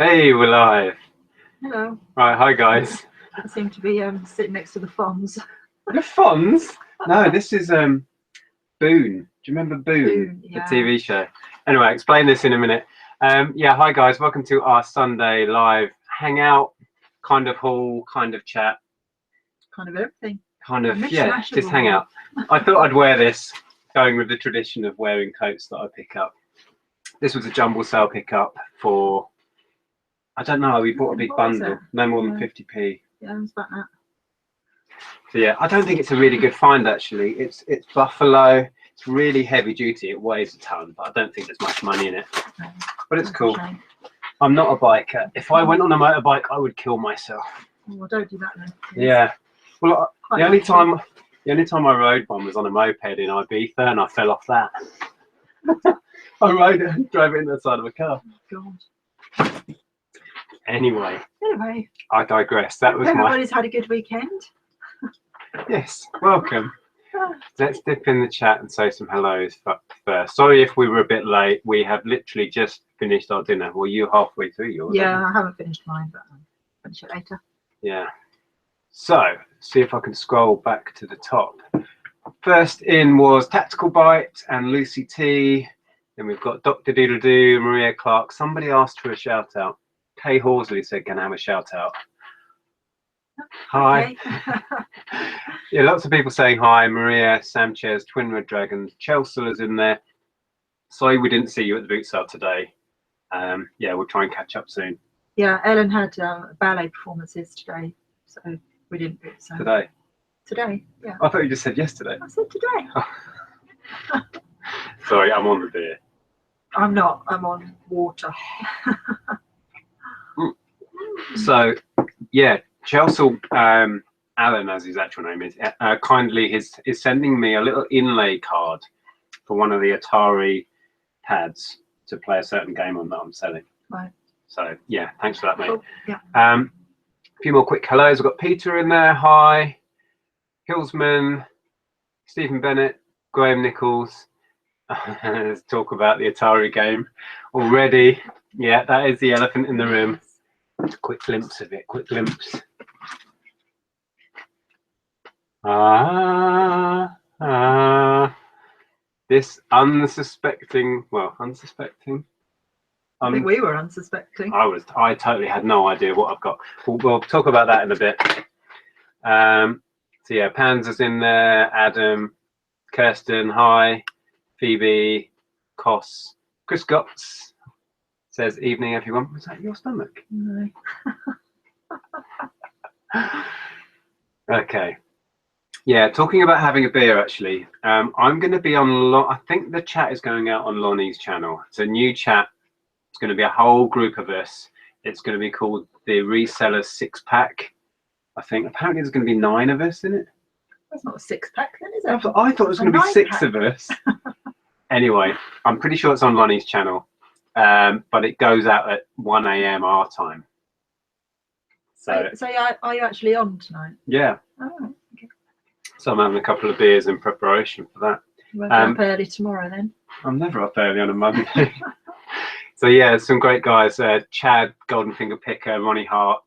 Hey, we're live. Hello. Right, hi guys. I seem to be sitting next to the Fonz. The Fonz? No, this is Boone. Do you remember Boone, Boone, the yeah. TV show? Anyway, explain this in a minute. Yeah, hi guys. Welcome to our Sunday live hangout, kind of haul, kind of chat, Kind of everything. kind of Mishmash of just all. hang out. I thought I'd wear this, going with the tradition of wearing coats that I pick up. This was a Jumble Sale pickup for, I don't know, we bought a big What was bundle, it? no more than Yeah. 50p. Yeah, it was about that. So yeah, I don't think it's a really good find actually. It's buffalo. It's really heavy duty. It weighs a ton, but I don't think there's much money in it. But it's That's a cool. shame. I'm not a biker. If I went on a motorbike, I would kill myself. Well, don't do that then. Yeah. Well, Quite the only lucky. time I rode one was on a moped in Ibiza, and I fell off that. I rode it and drove it into the side of a car. God. Anyway, Anyway, I digress. That was everybody's had a good weekend. Yes, welcome. Let's dip in the chat and say some hellos first. Sorry if we were a bit late. We have literally just finished our dinner. Well, you're halfway through yours. Yeah, I haven't finished mine, but I'll finish it later. Yeah. So, see if I can scroll back to the top. First in was Tactical Bite and Lucy T. Then we've got Dr. Doodle Doo, Maria Clark. Somebody asked for a shout out. Kay Horsley said, "Can I have a shout out?" Hi. Okay. Yeah, lots of people saying hi. Maria, Sanchez, Twin Red Dragons, Chelsea is in there. Sorry we didn't see you at the boot sale today. Yeah, we'll try and catch up soon. Yeah, Ellen had ballet performances today, so we didn't boot sale. Today? Today, yeah. I thought you just said yesterday. I said today. Sorry, I'm on the beer. I'm not. I'm on water. So, yeah, Chelsea, Alan, as his actual name is, kindly is sending me a little inlay card for one of the Atari pads to play a certain game on that I'm selling. Right. So, yeah, thanks for that, mate. Cool. Yeah. A few more quick hellos. We've got Peter in there. Hi. Hillsman, Stephen Bennett, Graham Nichols. Let's talk about the Atari game already. Yeah, that is the elephant in the room. Quick glimpse of it. Quick glimpse. This unsuspecting. I think we were unsuspecting. I totally had no idea what I've got. We'll talk about that in a bit. So yeah, Panzer's in there. Adam, Kirsten, hi. Phoebe, Koss, Chris Gotts says, "Evening, everyone." Was that your stomach? No. Okay. Yeah, talking about having a beer, actually, I'm going to be on. I think the chat is going out on Lonnie's channel. It's a new chat. It's going to be a whole group of us. It's going to be called the Resellers 6-Pack. I think apparently there's going to be 9 of us in it. That's not a 6-pack then, is it? I thought it was going to be 6 of us. Anyway, I'm pretty sure it's on Lonnie's channel, but it goes out at 1 AM our time. So are you actually on tonight? Yeah. Oh, okay. So I'm having a couple of beers in preparation for that. You won't be up early tomorrow then? I'm never up early on a Monday. So yeah, some great guys. Chad, Golden Finger Picker, Ronnie Hart,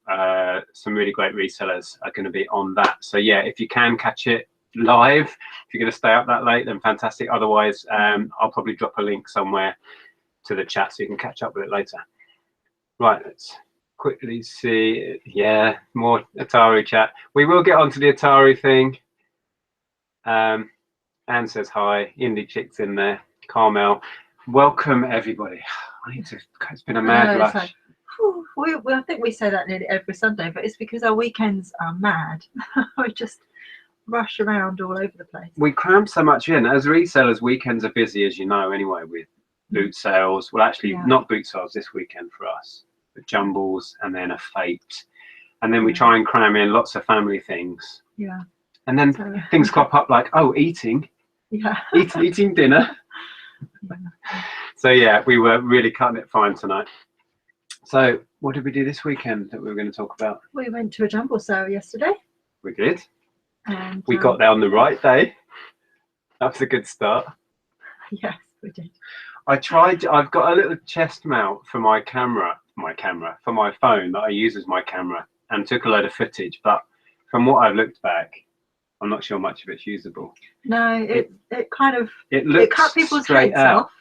some really great resellers are going to be on that. So yeah, if you can catch it live, if you're going to stay up that late, then fantastic. Otherwise, I'll probably drop a link somewhere to the chat so you can catch up with it later. Right, let's quickly see. Yeah, more Atari chat. We will get onto the Atari thing. Anne says hi. Indie Chick's in there. Carmel. Welcome everybody. It's been a mad rush. Like, I think we say that nearly every Sunday, but it's because our weekends are mad. We just rush around all over the place. We cram so much in. As resellers, weekends are busy, as you know, anyway, with boot sales. Well, actually, not boot sales this weekend for us, but jumbles and then a fate. And then we try and cram in lots of family things. Yeah. And then things crop up like, oh, eating. Yeah. Eating dinner. So yeah, we were really cutting it fine tonight. So what did we do this weekend that we were going to talk about? We went to a jumble sale yesterday. We did. And we got there on the right day. That was a good start. Yes, we did. I've got a little chest mount for my camera my camera, for my phone that I use as my camera, and took a load of footage. But from what I've looked back, I'm not sure much of it's usable. No, it kind of It cut people's straight heads out. off,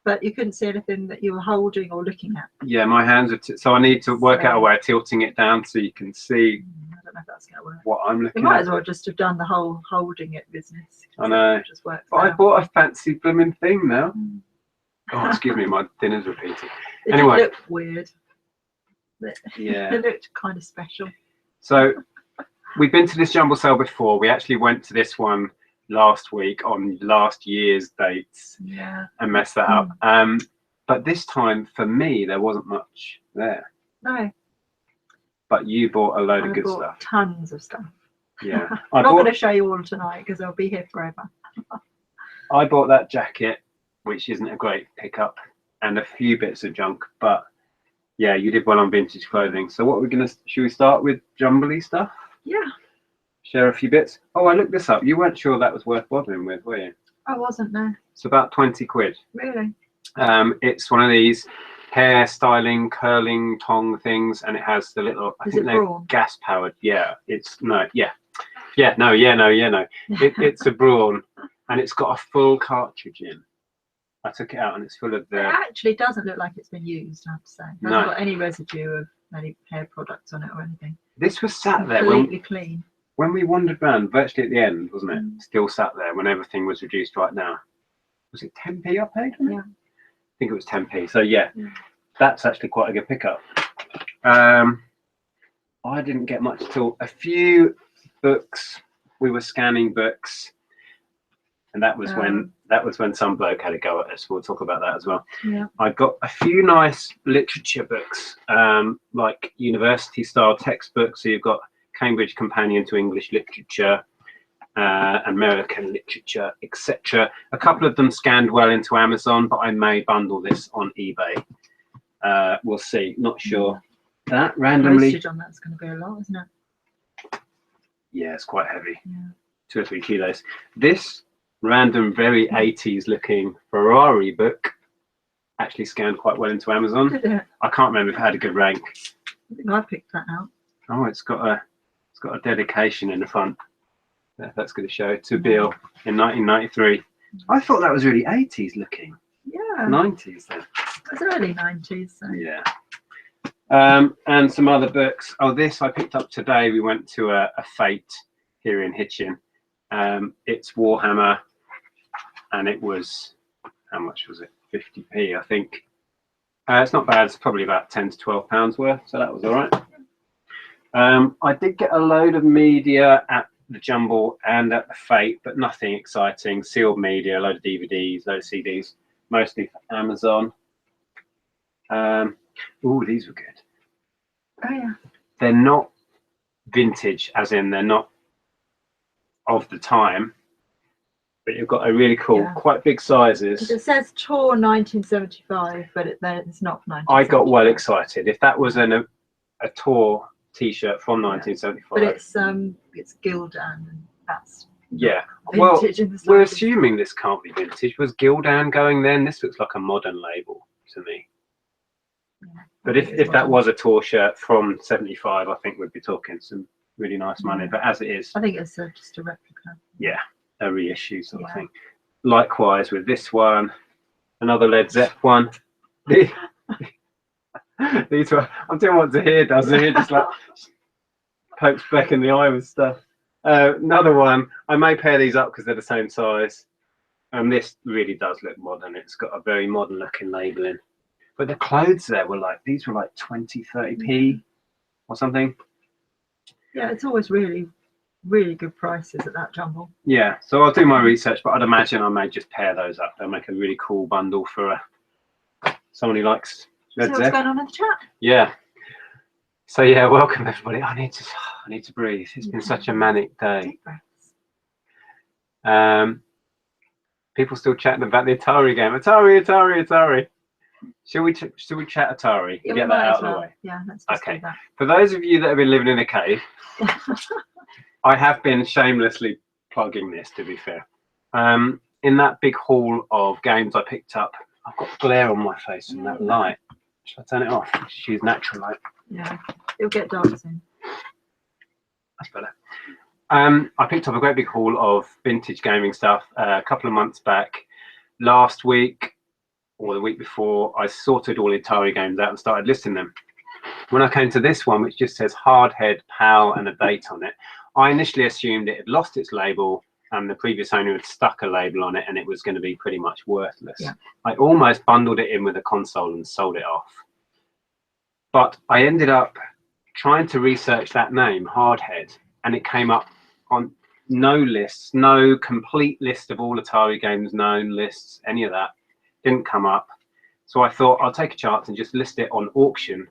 but you couldn't see anything that you were holding or looking at. Yeah, my hands are so I need to work out a way of tilting it down so you can see I don't know if that's going to work. what I'm You looking might at. as well just have done the whole holding it business. I know. It just works But I out. bought a fancy blooming thing now. Mm. Oh, excuse me, my dinner's repeating. It Anyway. did look weird. Yeah. It looked kind of special. So we've been to this jumble sale before. We actually went to this one last week on last year's dates and messed that up. But this time, for me, there wasn't much there. No. But you bought a load of good stuff. Tons of stuff. Yeah. I'm not going to show you all tonight because I'll be here forever. I bought that jacket, which isn't a great pickup, and a few bits of junk. But yeah, you did well on vintage clothing. So what we're gonna, should we start with jumbly stuff? Yeah. Share a few bits. Oh, I looked this up. You weren't sure that was worth bothering with, were you? I wasn't, no. It's about 20 quid. Really? It's one of these hair styling, curling tong things, and it has the little, I think they're gas powered. Yeah, it's, no, yeah. Yeah, no. It's a brawn, and it's got a full cartridge in. I took it out and it's full of the... It actually doesn't look like it's been used, I have to say. It hasn't got any residue of any hair products on it or anything. This was sat there completely clean. When we wandered around, virtually at the end, wasn't it? Still sat there when everything was reduced right now. Was it 10p I paid? Yeah. I think it was 10p. So yeah, that's actually quite a good pickup. I didn't get much at all. A few books. We were scanning books, and that was when some bloke had a go at us. We'll talk about that as well. Yeah. I got a few nice literature books, like university style textbooks. So you've got Cambridge Companion to English Literature, American Literature, etc. A couple of them scanned well into Amazon, but I may bundle this on eBay. We'll see. Not sure. That randomly. Postage on that's going to be a lot, isn't it? Yeah, it's quite heavy. Yeah. 2 or 3 kilos. This random, very 80s looking Ferrari book actually scanned quite well into Amazon. Did it? I can't remember if it had a good rank. I think I picked that out. Oh, it's got a dedication in the front. That's going to show to Bill in 1993. I thought that was really 80s looking. Yeah. 90s then. It's early 90s. So. Yeah. And some other books. Oh, this I picked up today. We went to a Fate here in Hitchin. It's Warhammer, and it was, how much was it? 50p, I think. It's not bad. It's probably about 10 to 12 pounds worth, so that was all right. I did get a load of media at the Jumble and at the Fate, but nothing exciting. Sealed media, a load of DVDs, a load of CDs, mostly for Amazon. Oh, these were good. Oh yeah. They're not vintage, as in they're not of the time, but you've got a really cool, quite big sizes. It says tour 1975, but it's not 1975. I got well excited. If that was a tour T-shirt from 1975, but it's Gildan, and that's vintage. In the we're assuming this can't be vintage. Was Gildan going then? This looks like a modern label to me. Yeah, but if that was a tour shirt from 75, I think we'd be talking some really nice money. But as it is, I think it's just a replica. Yeah, a reissue sort of thing. Likewise with this one, another Led Zepp one. These were, I'm doing what Zahir does. Zahir just like pokes Beck in the eye with stuff. Another one. I may pair these up because they're the same size. And this really does look modern. It's got a very modern looking labelling. But the clothes there were like, these were like 20, 30p or something. Yeah, it's always really, really good prices at that Jumble. Yeah, so I'll do my research, but I'd imagine I may just pair those up. They'll make a really cool bundle for someone who likes Led Zepp. So what's going on in the chat? Yeah. So yeah, welcome everybody. I need to breathe. It's been such a manic day. People still chatting about the Atari game. Atari. Shall we chat Atari? Yeah, get that out of the way. Yeah, let's just do that. For those of you that have been living in a cave, I have been shamelessly plugging this, to be fair. In that big haul of games I picked up, I've got glare on my face from that light. Should I turn it off? Just use natural light. Yeah, it'll get dark soon. That's better. I picked up a great big haul of vintage gaming stuff a couple of months back. Last week or the week before, I sorted all the Atari games out and started listing them. When I came to this one, which just says Hardhead, PAL, and a date on it, I initially assumed it had lost its label and the previous owner had stuck a label on it and it was going to be pretty much worthless. Yeah. I almost bundled it in with a console and sold it off. But I ended up trying to research that name, Hardhead, and it came up on no lists, no complete list of all Atari games, known lists, any of that. Didn't come up. So I thought I'll take a chance and just list it on auction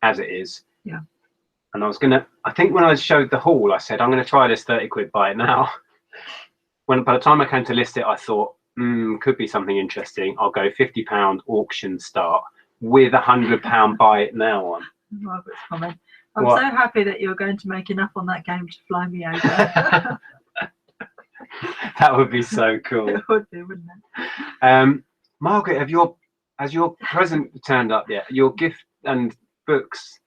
as it is. Yeah. And I was gonna, I think when I showed the haul, I said, I'm gonna try this 30 quid, buy it now. By the time I came to list it, I thought, could be something interesting. I'll go £50 auction start with £100 buy it now on. Margaret's comment. I'm What? so happy that you're going to make enough on that game to fly me over. That would be so cool. It would be, wouldn't it? Margaret, has your present turned up yet? Your gift and books?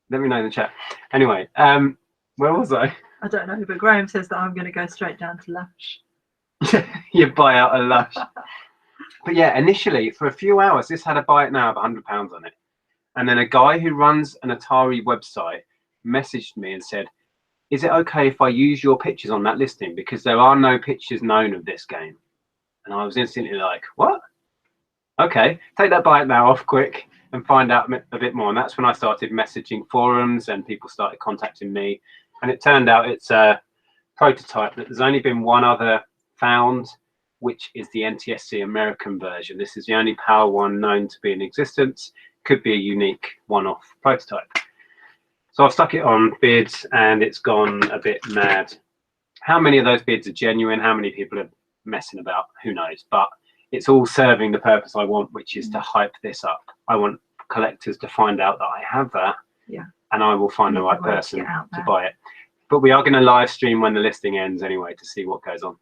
Let me know in the chat. Anyway, where was I? I don't know, but Graham says that I'm going to go straight down to Lush. You buy out a Lush. But yeah, initially for a few hours, this had a buy it now of £100 on it. And then a guy who runs an Atari website messaged me and said, is it okay if I use your pictures on that listing? Because there are no pictures known of this game. And I was instantly like, what? Okay, take that buy it now off quick and find out a bit more. And that's when I started messaging forums and people started contacting me. And it turned out it's a prototype that there's only been one other found, which is the NTSC American version. This is the only PAL one known to be in existence. Could be a unique one-off prototype. So I've stuck it on bids and it's gone a bit mad. How many of those bids are genuine? How many people are messing about? Who knows? But it's all serving the purpose I want, which is to hype this up. I want collectors to find out that I have that. Yeah. And I will find the right person to buy it. But we are going to live stream when the listing ends anyway to see what goes on.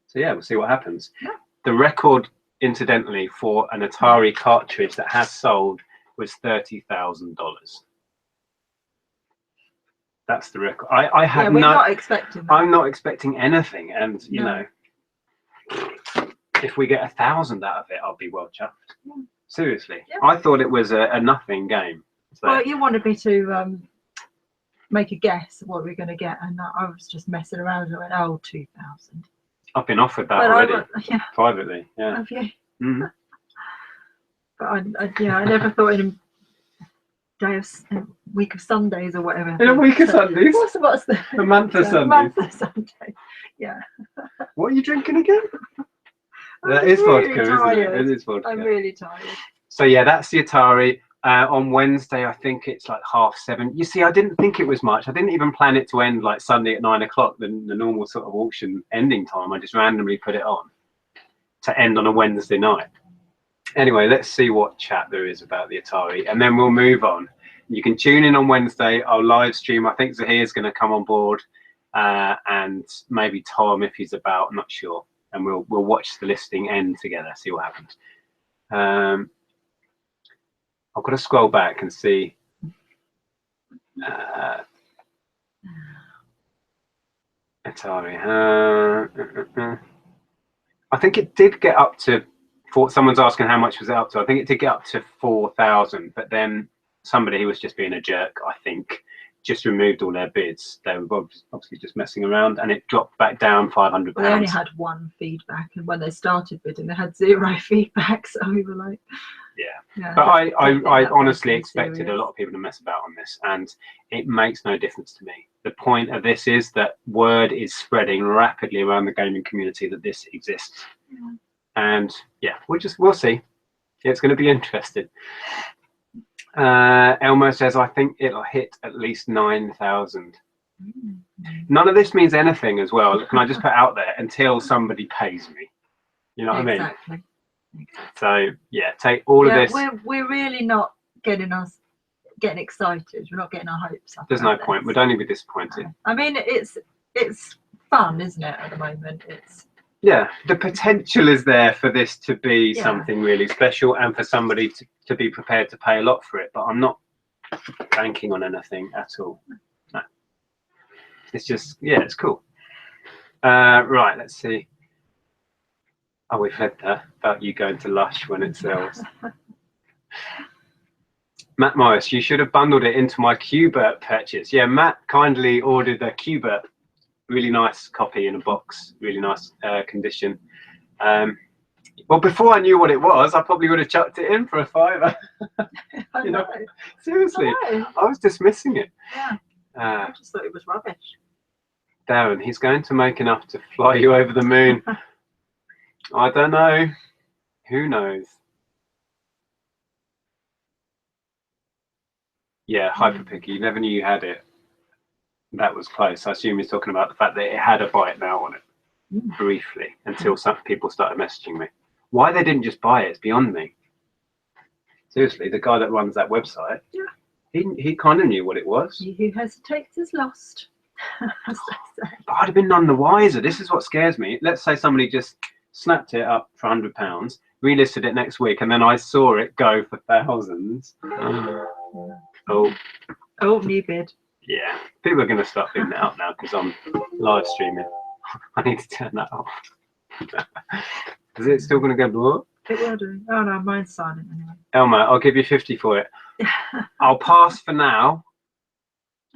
So yeah, we'll see what happens. Yeah. The record, incidentally, for an Atari cartridge that has sold was $30,000. That's the record. I had we're not expecting that. I'm not expecting anything, and you know, if we get 1,000 out of it, I'll be well chuffed. Yeah. Seriously, I thought it was a nothing game. So. Well, you wanted me to make a guess of what we're going to get, and I was just messing around and I went, oh, 2,000. I've been offered that already, privately. Yeah. Have you? Mm-hmm. But I never thought in a week of Sundays or whatever. In a week of Sundays? What's the a month of Sundays? A month of Sundays. Yeah. What are you drinking again? That is really vodka, tired. isn't it? It is vodka. I'm really tired. So yeah, that's the Atari. On Wednesday, I think it's like 7:30. You see, I didn't think it was much. I didn't even plan it to end like Sunday at 9 o'clock, the normal sort of auction ending time. I just randomly put it on to end on a Wednesday night. Anyway, let's see what chat there is about the Atari, and then we'll move on. You can tune in on Wednesday. I'll live stream. I think Zahir's going to come on board, and maybe Tom if he's about. I'm not sure. And we'll watch the listing end together, see what happens. I've got to scroll back and see. Atari. I think it did get up to. Someone's asking how much was it up to. I think it did get up to 4,000, but then somebody who was just being a jerk, I think, just removed all their bids. They were obviously just messing around, and it dropped back down £500. Well, they only had one feedback, and when they started bidding, they had 0 feedback. So we were like, yeah. But I honestly expected a lot of people to mess about on this, and it makes no difference to me. The point of this is that word is spreading rapidly around the gaming community that this exists. Yeah. And yeah, we'll see. It's going to be interesting. Elmo says, I think it'll hit at least 9,000. None of this means anything as well. Can I just put out there until somebody pays me? You know what I mean? Exactly. So yeah, take all of this. We're really not getting excited. We're not getting our hopes up. There's no point. We'd only be disappointed. I mean, it's fun, isn't it? At the moment, yeah, the potential is there for this to be something really special, and for somebody to be prepared to pay a lot for it, but I'm not banking on anything at all. No. It's just, yeah, it's cool. Right, let's see. Oh, we've had that about you going to Lush when it sells. Matt Morris, you should have bundled it into my Qbert purchase. Yeah, Matt kindly ordered a Qbert, really nice copy in a box, really nice condition. Well, before I knew what it was, I probably would have chucked it in for a £5. You know, seriously, I was dismissing it. Yeah. I just thought it was rubbish. Darren, he's going to make enough to fly you over the moon. I don't know. Who knows? Yeah, Hyperpicky. You never knew you had it. That was close. I assume he's talking about the fact that it had a buy it now on it, briefly, until some people started messaging me. Why they didn't just buy it is beyond me. Seriously, the guy that runs that website, he kind of knew what it was. He who hesitates is lost, as they say. But I'd have been none the wiser. This is what scares me. Let's say somebody just snapped it up for £100, relisted it next week, and then I saw it go for thousands. Oh, New bid. Yeah, people are going to start bidding it up now because I'm live streaming. I need to turn that off. Is it still going to go blue? It will do. Oh no, mine's silent anyway. Elmer, I'll give you 50 for it. I'll pass for now.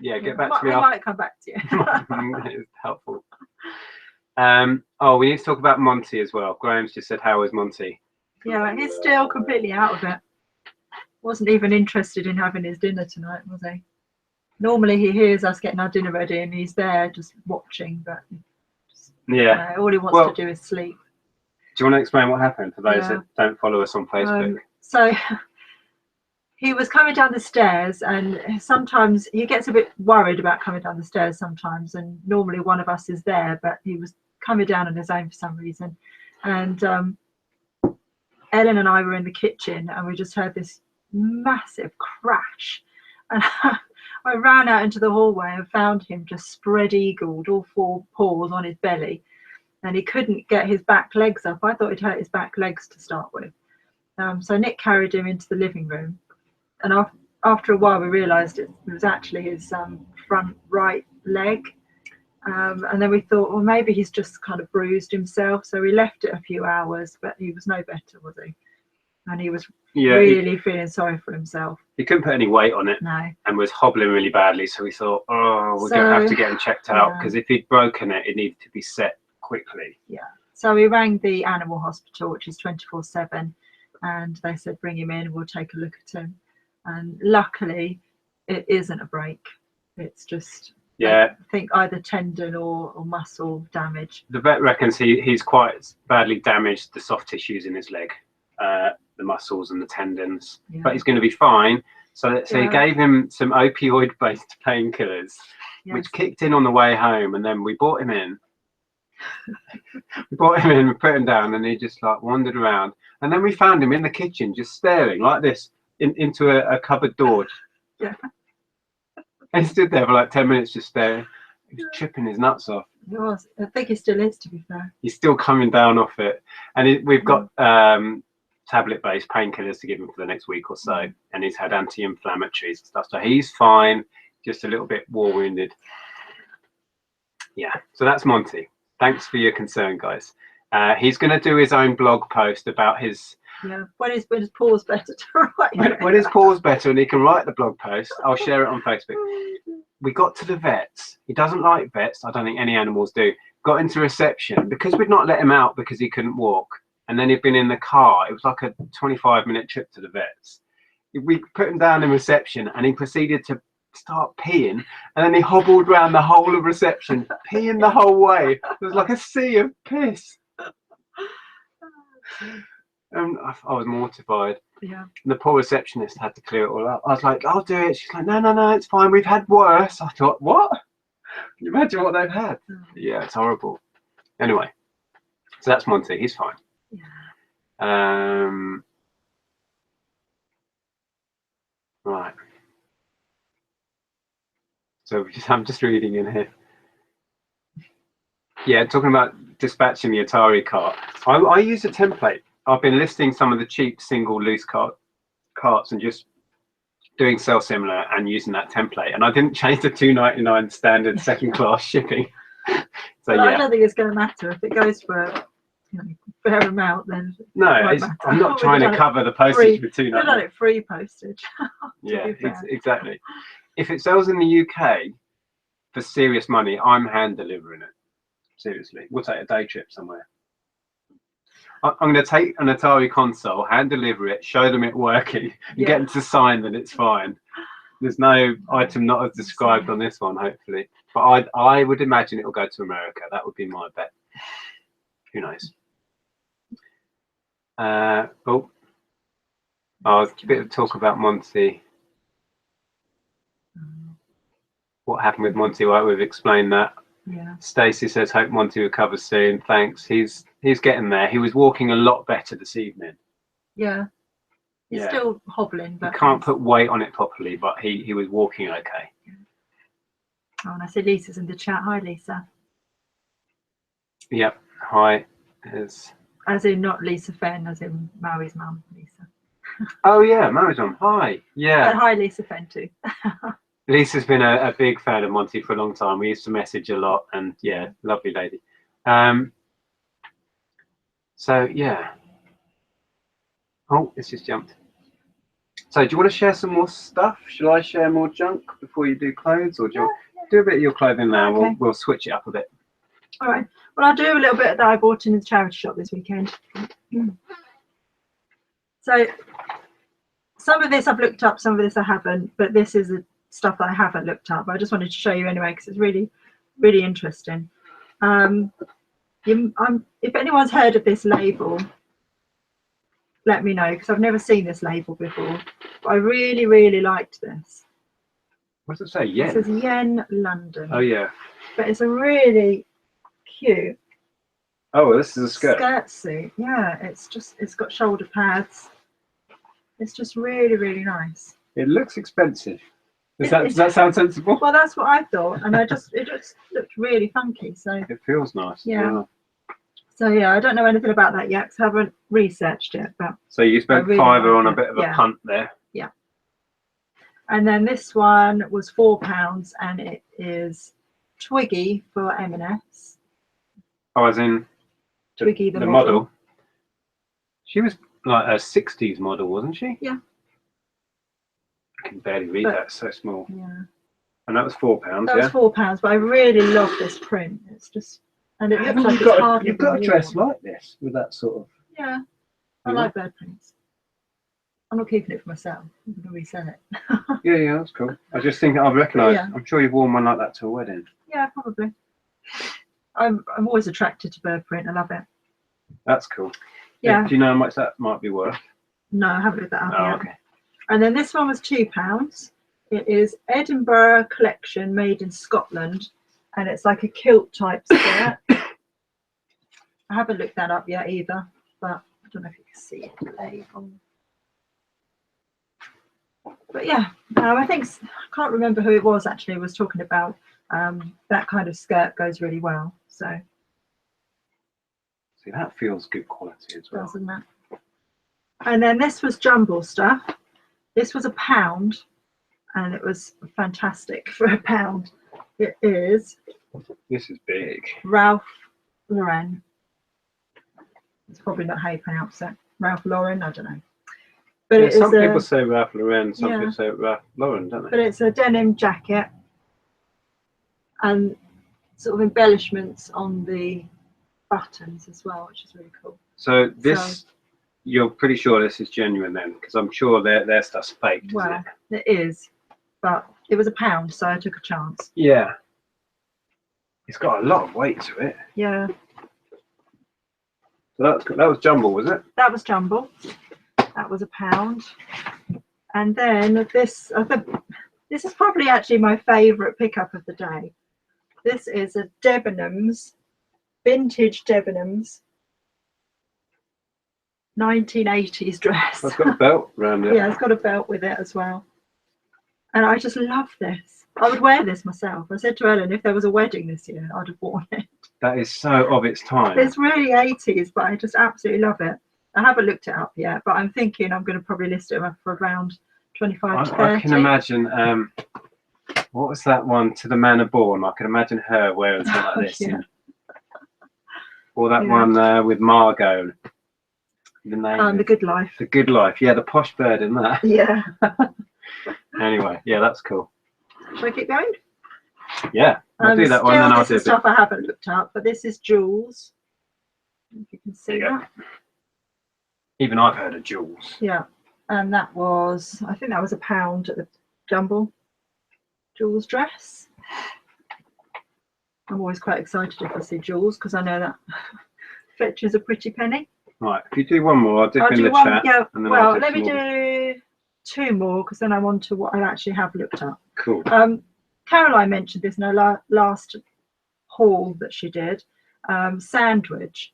Yeah, get back to me. I might come back to you. It's helpful. Oh, we need to talk about Monty as well. Graham's just said, how is Monty? Yeah, he's still completely out of it. Wasn't even interested in having his dinner tonight, was he? Normally he hears us getting our dinner ready and he's there just watching, but all he wants to do is sleep. Do you want to explain what happened for those that don't follow us on Facebook? So he was coming down the stairs, and sometimes he gets a bit worried about coming down the stairs sometimes, and normally one of us is there, but he was coming down on his own for some reason. And Ellen and I were in the kitchen and we just heard this massive crash, and I ran out into the hallway and found him just spread-eagled, all four paws on his belly, and he couldn't get his back legs up. I thought he'd hurt his back legs to start with. So Nick carried him into the living room, and after a while we realised it was actually his front right leg, and then we thought, well, maybe he's just kind of bruised himself, so we left it a few hours, but he was no better, was he? And he was really feeling sorry for himself. He couldn't put any weight on it, and was hobbling really badly, so we thought, oh, we're going to have to get him checked out, because if he'd broken it, it needed to be set quickly. So we rang the animal hospital, which is 24/7, and they said, bring him in, we'll take a look at him. And luckily it isn't a break, it's just I think either tendon or muscle damage. The vet reckons he's quite badly damaged the soft tissues in his leg, the muscles and the tendons, but he's going to be fine. So he gave him some opioid based painkillers, which kicked in on the way home, and then we brought him in. We put him down, and he just like wandered around, and then we found him in the kitchen just staring like this into a cupboard door. And he stood there for like 10 minutes just staring. He was tripping his nuts off. He was. I think he still is, to be fair. He's still coming down off it, and we've got tablet based painkillers to give him for the next week or so, and he's had anti-inflammatories and stuff, so he's fine, just a little bit war wounded. So that's Monty. Thanks for your concern, guys. He's going to do his own blog post about his when his paw's better to write. When his paw's better and he can write the blog post, I'll share it on Facebook. We got to the vets. He doesn't like vets. I don't think any animals do. Got into reception because we'd not let him out because he couldn't walk, and then he'd been in the car. It was like a 25-minute trip to the vets. We put him down in reception, and he proceeded to start peeing, and then he hobbled around the whole of reception, peeing the whole way. It was like a sea of piss. I was mortified. And the poor receptionist had to clear it all up. I was like, I'll do it. She's like, no, it's fine. We've had worse. I thought, what? Can you imagine what they've had? Yeah, it's horrible. Anyway, so that's Monty. He's fine. Right. So I'm just reading in here. Yeah, talking about dispatching the Atari cart. I use a template. I've been listing some of the cheap single loose cart carts and just doing sell similar and using that template, and I didn't change the $2.99 standard second class shipping. So Well, yeah, I don't think it's going to matter if it goes for a fair amount. Then no, matter. I'm not We've trying to done it cover the postage with We've done $2.99. it free postage. Yeah, exactly. If it sells in the UK for serious money, I'm hand delivering it. Seriously, we'll take a day trip somewhere. I'm going to take an Atari console, hand deliver it, show them it working, and get them to sign that it's fine. There's no item not as described on this one, hopefully. But I would imagine it will go to America. That would be my bet. Who knows? A bit of talk about Monty. What happened with Monty? Right, we've explained that. Yeah. Stacey says, hope Monty recovers soon. Thanks. He's getting there. He was walking a lot better this evening. Yeah. He's still hobbling, but he can't put weight on it properly, but he was walking okay. Oh, and I see Lisa's in the chat. Hi, Lisa. Yep. Hi. As in not Lisa Fenn, as in Maui's mum, Lisa. Oh yeah, Mary's mum. Hi. Yeah. But hi, Lisa Fenn too. Lisa's been a big fan of Monty for a long time. We used to message a lot, and yeah, lovely lady. So yeah. Oh, it's just jumped. So do you want to share some more stuff? Shall I share more junk before you do clothes, or do you do a bit of your clothing now? Okay. We'll switch it up a bit. All right. Well, I'll do a little bit that I bought in the charity shop this weekend. So some of this I've looked up, some of this I haven't, but this is the stuff that I haven't looked up. But I just wanted to show you anyway because it's really, really interesting. If anyone's heard of this label, let me know because I've never seen this label before. But I really, really liked this. What does it say? Yen? It says Yen London. Oh yeah. But it's a really cute. Oh, this is a skirt. Skirt suit. Yeah, it's got shoulder pads. It's just really, really nice. It looks expensive. Does that sound sensible? Well, that's what I thought, and it just looked really funky. So it feels nice. Yeah. So yeah, I don't know anything about that yet because I haven't researched it. But so you spent really £5 on a it. bit of a punt there. Yeah. And then this one was £4, and it is Twiggy for M&S. Oh, as in Twiggy the model. She was like a 60s model, wasn't she? Yeah. I can barely read that, it's so small. Yeah. And that was £4, That was £4, but I really love this print. It's just, and it looks like it's hardly. You've got a dress like this with that sort of. Yeah. I like bird prints. I'm not keeping it for myself. I'm going to resell it. Yeah, that's cool. I was just thinking, I've recognised. Yeah. I'm sure you've worn one like that to a wedding. Yeah, probably. I'm always attracted to bird print. I love it. That's cool. Yeah. Do you know how much that might be worth? No, I haven't looked that up yet. Okay. And then this one was £2. It is Edinburgh collection made in Scotland, and it's like a kilt type skirt. I haven't looked that up yet either, but I don't know if you can see it. The label. But yeah, I can't remember who it was actually was talking about that kind of skirt goes really well. So see, that feels good quality as well. Doesn't it? And then this was Jumble stuff. This was £1, and it was fantastic for £1. It is. This is big. Ralph Lauren. It's probably not how you pronounce it. Ralph Lauren, I don't know. But yeah, some people say Ralph Lauren, some people say Ralph Lauren, don't they? But it's a denim jacket and sort of embellishments on the buttons as well, which is really cool. So this, you're pretty sure this is genuine then? Because I'm sure their stuff's faked, well, isn't it? It is, but it was £1, so I took a chance. Yeah. It's got a lot of weight to it. Yeah. So that was Jumble, was it? That was Jumble. That was £1. And then this, this is probably actually my favourite pickup of the day. This is a Debenhams, vintage Debenhams 1980s dress. It's got a belt around it. Yeah, it's got a belt with it as well. And I just love this. I would wear this myself. I said to Ellen, if there was a wedding this year, I'd have worn it. That is so of its time. It's really 80s, but I just absolutely love it. I haven't looked it up yet, but I'm thinking I'm going to probably list it up for around 25 to 30. I can imagine. What was that one? To the Manor Born. I can imagine her wearing something like this. Yeah. Or that one with Margot. The name. The Good Life. The Good Life. Yeah, the posh bird in that. Yeah. Anyway, yeah, that's cool. Shall I keep going? Yeah, I'll do that one. Still, Then I'll this do is stuff I haven't looked up, but this is Jules. If you can see that. Even I've heard of Jules. Yeah, and that was, I think that was £1 at the Jumble. Jules dress. I'm always quite excited if I see Jules because I know that fetches a pretty penny. Right, if you do one more, I'll dip in the one, chat. yeah. And then Well, let me do 2 more because then I'm on to what I actually have looked up. Cool. Caroline mentioned this in her last haul that she did, sandwich.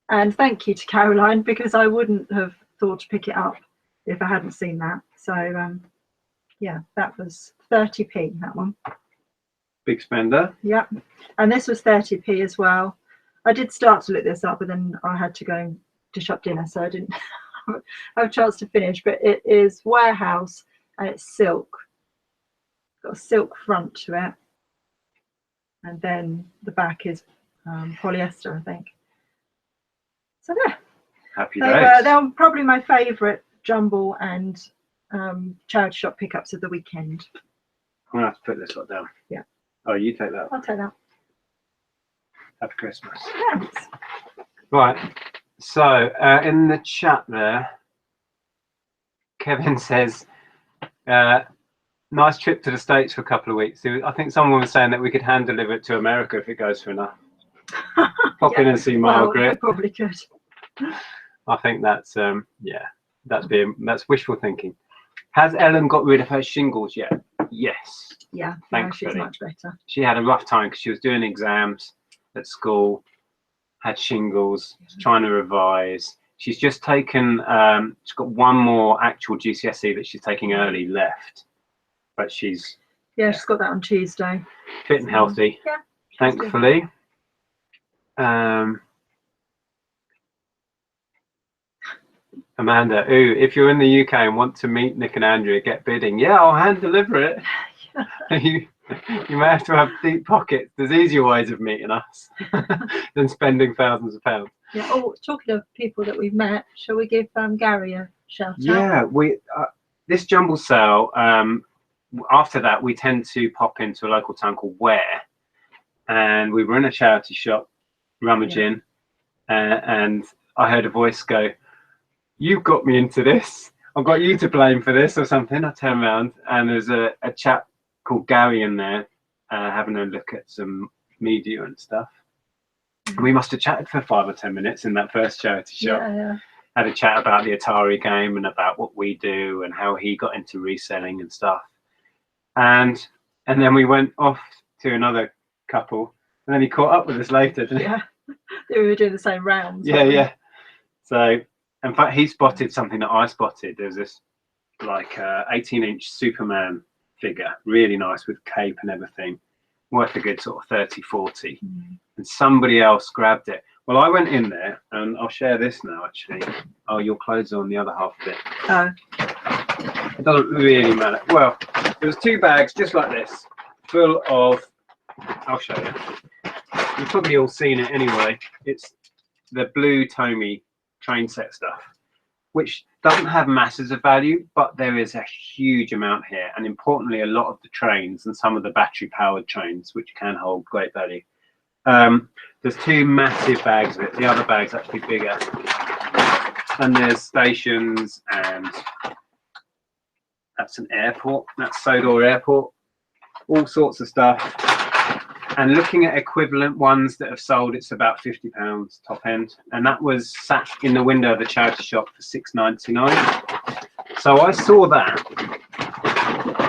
And thank you to Caroline because I wouldn't have thought to pick it up if I hadn't seen that. So yeah, that was 30p, that one. Big spender. Yeah, and this was 30p as well. I did start to look this up, but then I had to go and dish up dinner, so I didn't have a chance to finish. But it is warehouse and it's silk. Got a silk front to it, and then the back is polyester, I think. So yeah, Happy days. They were probably my favourite Jumble and charity shop pickups of the weekend. I'm gonna have to put this lot down. Yeah. Oh, you take that. I'll take that. Happy Christmas. Thanks. Right. So in the chat there, Kevin says, nice trip to the States for a couple of weeks. I think someone was saying that we could hand deliver it to America if it goes for enough. Pop in and see Margaret. Well, I probably could. I think that's that's wishful thinking. Has Ellen got rid of her shingles yet? Yes. Yeah, thankfully. she's much better. She had a rough time because she was doing exams at school, had shingles, trying to revise. She's just taken, she's got one more actual GCSE that she's taking early left, but she's she's got that on Tuesday. Fit and healthy, yeah, thankfully. Amanda, if you're in the UK and want to meet Nick and Andrea, get bidding. Yeah, I'll hand deliver it. You may have to have deep pockets. There's easier ways of meeting us than spending thousands of pounds. Yeah. Oh, talking of people that we've met, shall we give Gary a shout out? Yeah, we this Jumble Sale. After that, we tend to pop into a local town called Ware, and we were in a charity shop rummaging, and I heard a voice go, "You've got me into this. I've got you to blame for this," or something. I turn around and there's a chap called Gary in there having a look at some media and stuff. And we must have chatted for 5 or 10 minutes in that first charity shop. Yeah. Had a chat about the Atari game and about what we do and how he got into reselling and stuff. And then we went off to another couple, and then he caught up with us later, didn't he? Yeah. We were doing the same rounds. Yeah. So in fact, he spotted something that I spotted. There was this like 18-inch Superman figure, really nice with cape and everything, worth a good sort of 30, 40. And somebody else grabbed it. Well, I went in there, and I'll share this now, actually. Oh, your clothes are on the other half of it. Oh. It doesn't really matter. Well, there was 2 bags just like this, full of, I'll show you. You've probably all seen it anyway. It's the blue Tomy train set stuff, which doesn't have masses of value, but there is a huge amount here. And importantly, a lot of the trains and some of the battery powered trains, which can hold great value. There's 2 massive bags of it. The other bag's actually bigger. And there's stations, and that's an airport. That's Sodor Airport. All sorts of stuff. And looking at equivalent ones that have sold, it's about £50 top end. And that was sat in the window of the charity shop for £6.99. So I saw that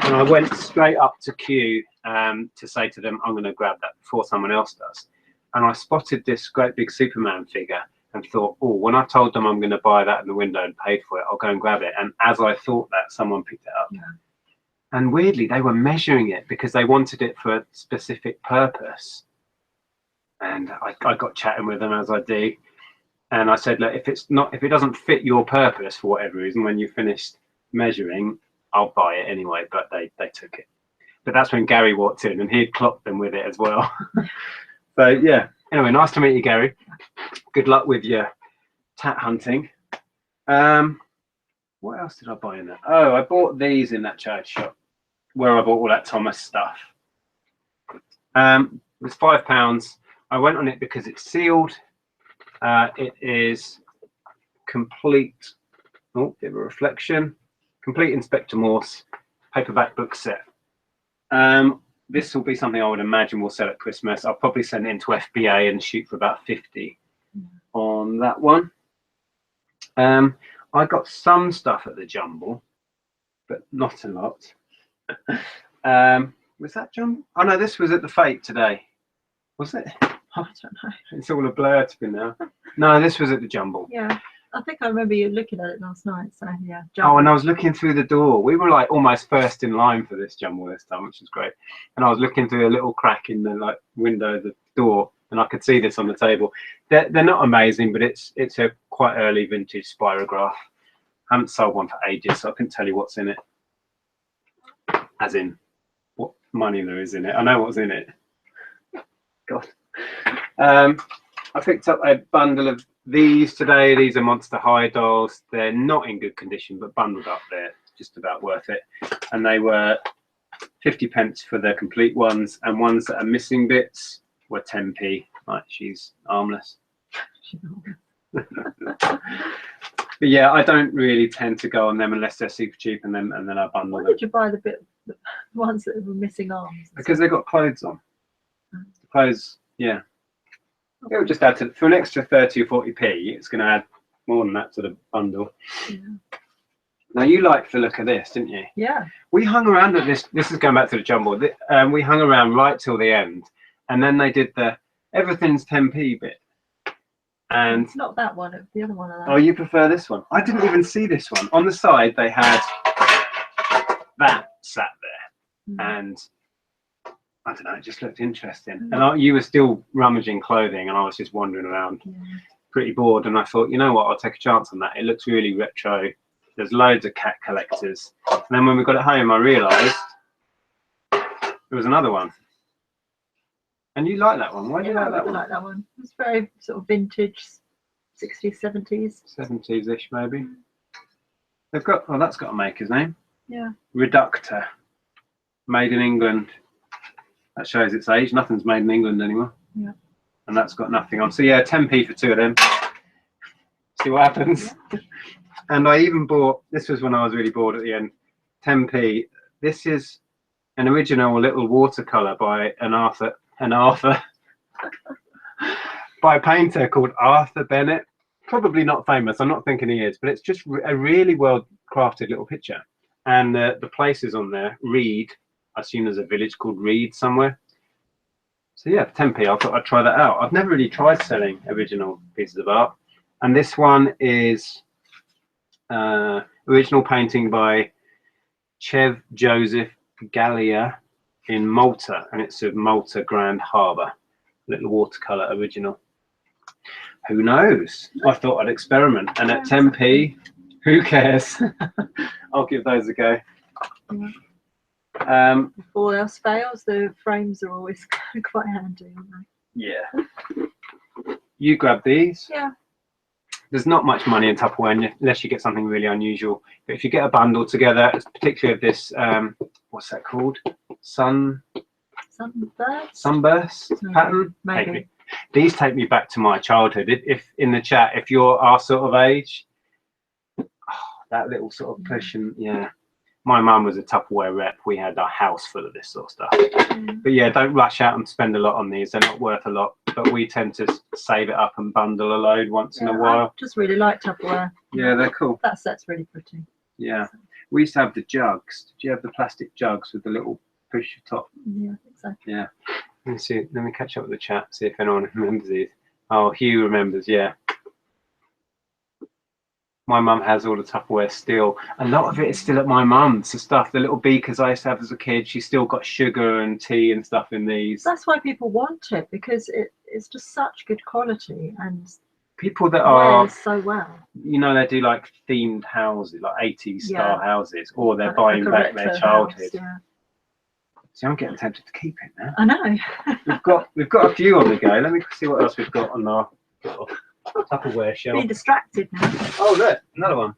and I went straight up to queue to say to them, I'm going to grab that before someone else does. And I spotted this great big Superman figure and thought, oh, when I told them I'm going to buy that in the window and paid for it, I'll go and grab it. And as I thought that, someone picked it up. Yeah. And weirdly, they were measuring it because they wanted it for a specific purpose. And I got chatting with them, as I do. And I said, look, if it doesn't fit your purpose for whatever reason, when you finished measuring, I'll buy it anyway. But they took it. But that's when Gary walked in, and he'd clocked them with it as well. So yeah. Anyway, nice to meet you, Gary. Good luck with your tat hunting. What else did I buy in there? Oh, I bought these in that charity shop where I bought all that Thomas stuff. It was £5. I went on it because it's sealed. It is complete. Oh, bit of a reflection. Complete Inspector Morse paperback book set. This will be something I would imagine we'll sell at Christmas. I'll probably send it into FBA and shoot for about 50 on that one. I got some stuff at the Jumble, but not a lot. Was that Jumble? Oh no, this was at the Fate today. Was it? I don't know. It's all a blur to me now. No, this was at the Jumble. Yeah, I think I remember you looking at it last night. So yeah. Oh, and I was looking through the door. We were like almost first in line for this Jumble this time, which was great. And I was looking through a little crack in the like window of the door, and I could see this on the table. They're not amazing, but it's a quite early vintage spirograph. I haven't sold one for ages, so I couldn't tell you what's in it. As in, what money there is in it. I know what's in it. God. I picked up a bundle of these today. These are Monster High dolls. They're not in good condition, but bundled up, they're just about worth it. And they were 50p for the complete ones, and ones that are missing bits were 10p. Like, she's armless. But yeah, I don't really tend to go on them unless they're super cheap, and then I bundle Why them. did you buy the ones that were missing arms? Because they've got clothes on. The clothes, yeah. It will just add to, for an extra 30 or 40p, it's going to add more than that to the bundle. Yeah. Now, you liked the look of this, didn't you? Yeah. We hung around at this. This is going back to the Jumble. We hung around right till the end, and then they did the everything's 10p bit. And it's not that one, it's the other one. Oh, you prefer this one? I didn't even see this one. On the side, they had that sat there, and I don't know, it just looked interesting. And you were still rummaging clothing, and I was just wandering around, pretty bored. And I thought, you know what, I'll take a chance on that. It looks really retro. There's loads of cat collectors. And then when we got it home, I realised there was another one. And you like that one? Why do you like that one? I like that one. It's very sort of vintage, 60s, 70s. 70s-ish, maybe. They've got, oh, that's got a maker's name. Yeah. Reductor. Made in England. That shows its age. Nothing's made in England anymore. Yeah. And that's got nothing on. So yeah, 10p for two of them. See what happens. Yeah. And I even bought, this was when I was really bored at the end, 10p. This is an original little watercolour by by a painter called Arthur Bennett. Probably not famous, I'm not thinking he is, but it's just a really well crafted little picture. And the places on there, Reed, I assume there's a village called Reed somewhere. So yeah, 10p, I thought I'd try that out. I've never really tried selling original pieces of art. And this one is original painting by Chev Joseph Gallia in Malta, and it's of Malta Grand Harbour. Little watercolour original. Who knows? I thought I'd experiment, and at 10p, who cares? I'll give those a go. If all else fails, the frames are always quite handy, aren't they? Yeah. You grab these. Yeah. There's not much money in Tupperware unless you get something really unusual. But if you get a bundle together, particularly of this, what's that called? Sunburst pattern? Maybe. These take me back to my childhood. If in the chat, if you're our sort of age, that little sort of push, and yeah. My mum was a Tupperware rep. We had our house full of this sort of stuff. But yeah, don't rush out and spend a lot on these. They're not worth a lot. But we tend to save it up and bundle a load once in a while. I just really like Tupperware. Yeah, they're cool. That set's really pretty. Yeah. We used to have the jugs. Did you have the plastic jugs with the little push top? Yeah, I think so. Yeah. Let me see. Let me catch up with the chat, see if anyone remembers these. Oh, Hugh remembers, yeah. My mum has all the Tupperware still. A lot of it is still at my mum's. The stuff, the little beakers I used to have as a kid, she's still got sugar and tea and stuff in these. That's why people want it, because it's just such good quality, and people that are wears so well. You know, they do like themed houses, like 80s style houses, or they're Like buying a back their retro childhood. house, yeah. See, I'm getting tempted to keep it now. I know. We've got a few on the go. Let me see what else we've got on our Tupperware shelf. Being distracted now. Oh look, another one.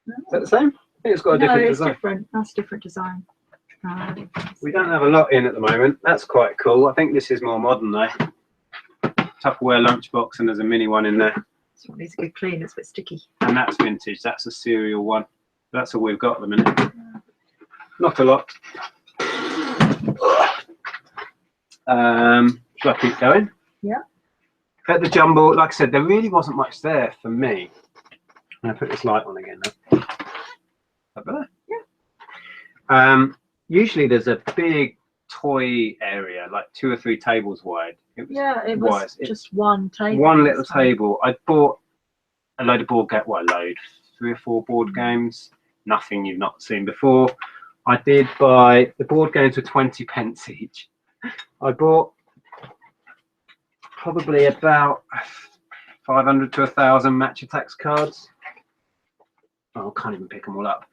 Is that the same? I think it's got a different design. Different. That's a different design. We don't have a lot in at the moment. That's quite cool. I think this is more modern though. Tupperware lunchbox, and there's a mini one in there. This one needs a good clean. It's a bit sticky. And that's vintage. That's a cereal one. That's all we've got at the minute. Not a lot. Shall I keep going? Yeah. At the Jumble, like I said, there really wasn't much there for me. I'm going to put this light on again now. Up there? Yeah. Usually there's a big toy area, like 2 or 3 tables wide. It was just one table. One little table. I bought a load of board games. Well, a load, 3 or 4 board games. Nothing you've not seen before. I did buy, the board games were 20 pence each. I bought probably about 500 to 1,000 match attacks cards. Oh, I can't even pick them all up.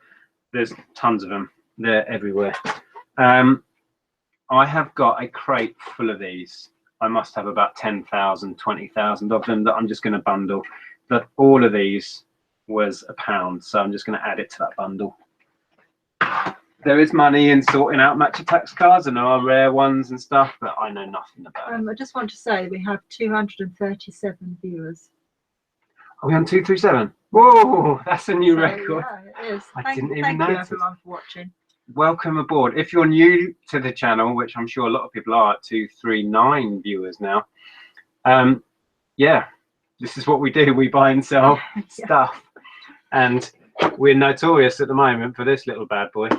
There's tons of them. They're everywhere. I have got a crate full of these. I must have about 10,000, 20,000 of them that I'm just going to bundle. But all of these was £1, so I'm just going to add it to that bundle. There is money in sorting out match attacks cards, and there are rare ones and stuff, but I know nothing about it. I just want to say we have 237 viewers. Are we on 237? Whoa, that's a new record. Yeah, it is. I didn't even notice. Thank you everyone for watching. Welcome aboard. If you're new to the channel, which I'm sure a lot of people are, 239 viewers now. Yeah, this is what we do. We buy and sell stuff, and we're notorious at the moment for this little bad boy.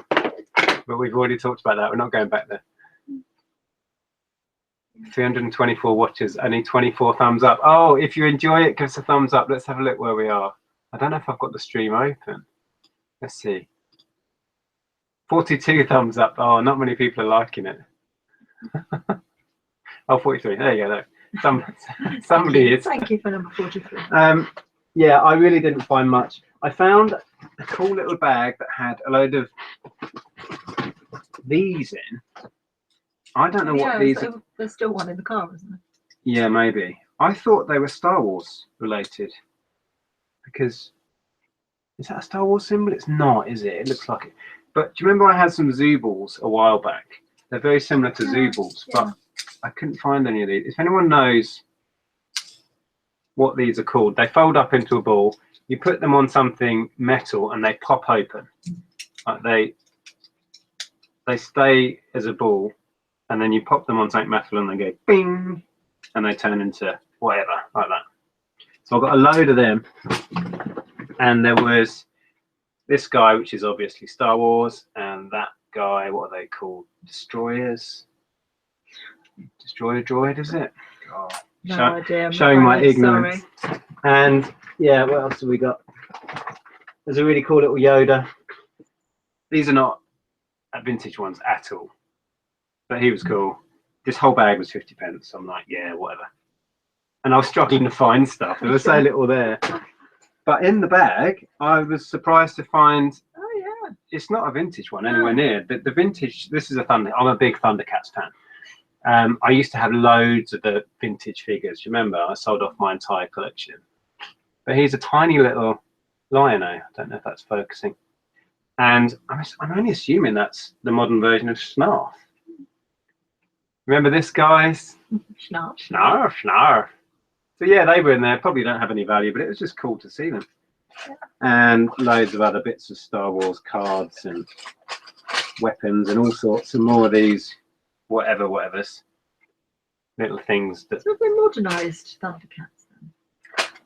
But we've already talked about that. We're not going back there. 324 watches, only 24 thumbs up. Oh, if you enjoy it, give us a thumbs up. Let's have a look where we are. I don't know if I've got the stream open. Let's see. 42 thumbs up. Oh, not many people are liking it. Oh, 43. There you go. Somebody is. Thank you for number 43. Yeah, I really didn't find much. I found a cool little bag that had a load of these in. I don't know what these are. There's still one in the car, isn't there? Yeah, maybe. I thought they were Star Wars related. Because, is that a Star Wars symbol? It's not, is it? It looks like it. But do you remember I had some Zoobles a while back? They're very similar to Zoobles, but I couldn't find any of these. If anyone knows what these are called, they fold up into a ball. You put them on something metal and they pop open. Like they stay as a ball, and then you pop them on something metal and they go bing, and they turn into whatever, like that. So I've got a load of them, and there was this guy, which is obviously Star Wars, and that guy, what are they called? Destroyers? Destroyer droid, is it? Oh, no idea. Showing my ignorance. Sorry. And yeah, what else have we got? There's a really cool little Yoda. These are not vintage ones at all, but he was cool. This whole bag was 50 pence. So I'm like, yeah, whatever. And I was struggling to find stuff. There was so little there. But in the bag, I was surprised to find. Oh yeah. It's not a vintage one anywhere near. The vintage. This is a Thunder. I'm a big Thundercats fan. I used to have loads of the vintage figures. Do you remember? I sold off my entire collection. But he's a tiny little lion. I don't know if that's focusing. And I'm only assuming that's the modern version of Snarf. Remember this, guys? Snarf. Snarf, Snarf. So yeah, they were in there. Probably don't have any value, but it was just cool to see them. Yeah. And loads of other bits of Star Wars cards and weapons and all sorts, and more of these whatevers. Little things that. So they modernised Thundercats then.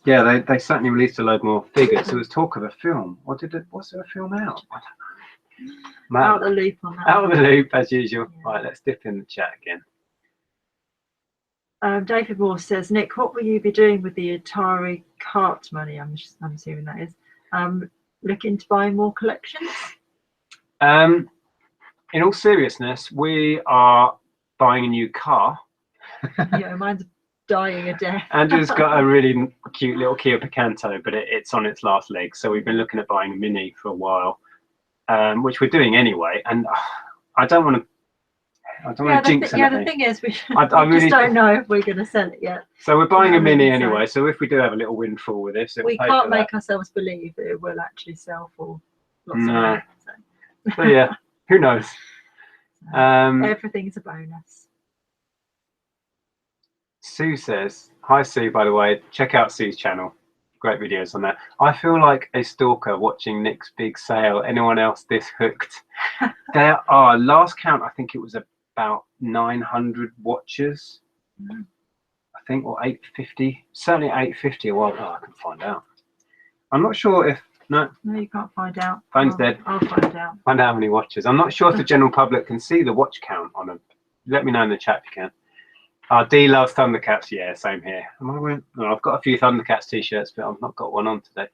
Yeah, they certainly released a load more figures. There was talk of a film. Was there a film out? I don't know. Out of the loop on that. Out of the loop as usual. Yeah. Right, let's dip in the chat again. David Moore says, Nick, what will you be doing with the Atari cart money? I'm assuming that is. Looking to buy more collections? In all seriousness, we are buying a new car. Yeah, mine's dying a death. Andrew's got a really cute little Kia Picanto, but it's on its last leg. So we've been looking at buying a Mini for a while, which we're doing anyway. And I don't want to. I don't want to jinx anything. Yeah, the thing is, we really just don't know if we're going to sell it yet. So we're buying a Mini anyway. So if we do have a little windfall with this, we can't make ourselves believe that it will actually sell for lots of money. So yeah, who knows? Everything's a bonus. Sue says, "Hi Sue, by the way, check out Sue's channel. Great videos on that. I feel like a stalker watching Nick's big sale. Anyone else this hooked?" There are, last count, I think it was about 900 watchers. I think, or 850. Certainly 850. Well, I can find out. I'm not sure if no, you can't find out. Phone's dead. I'll find out. Find out how many watches. I'm not sure if the general public can see the watch count on them. Let me know in the chat if you can. D loves Thundercats. Yeah, same here. I've got a few Thundercats t-shirts, but I've not got one on today.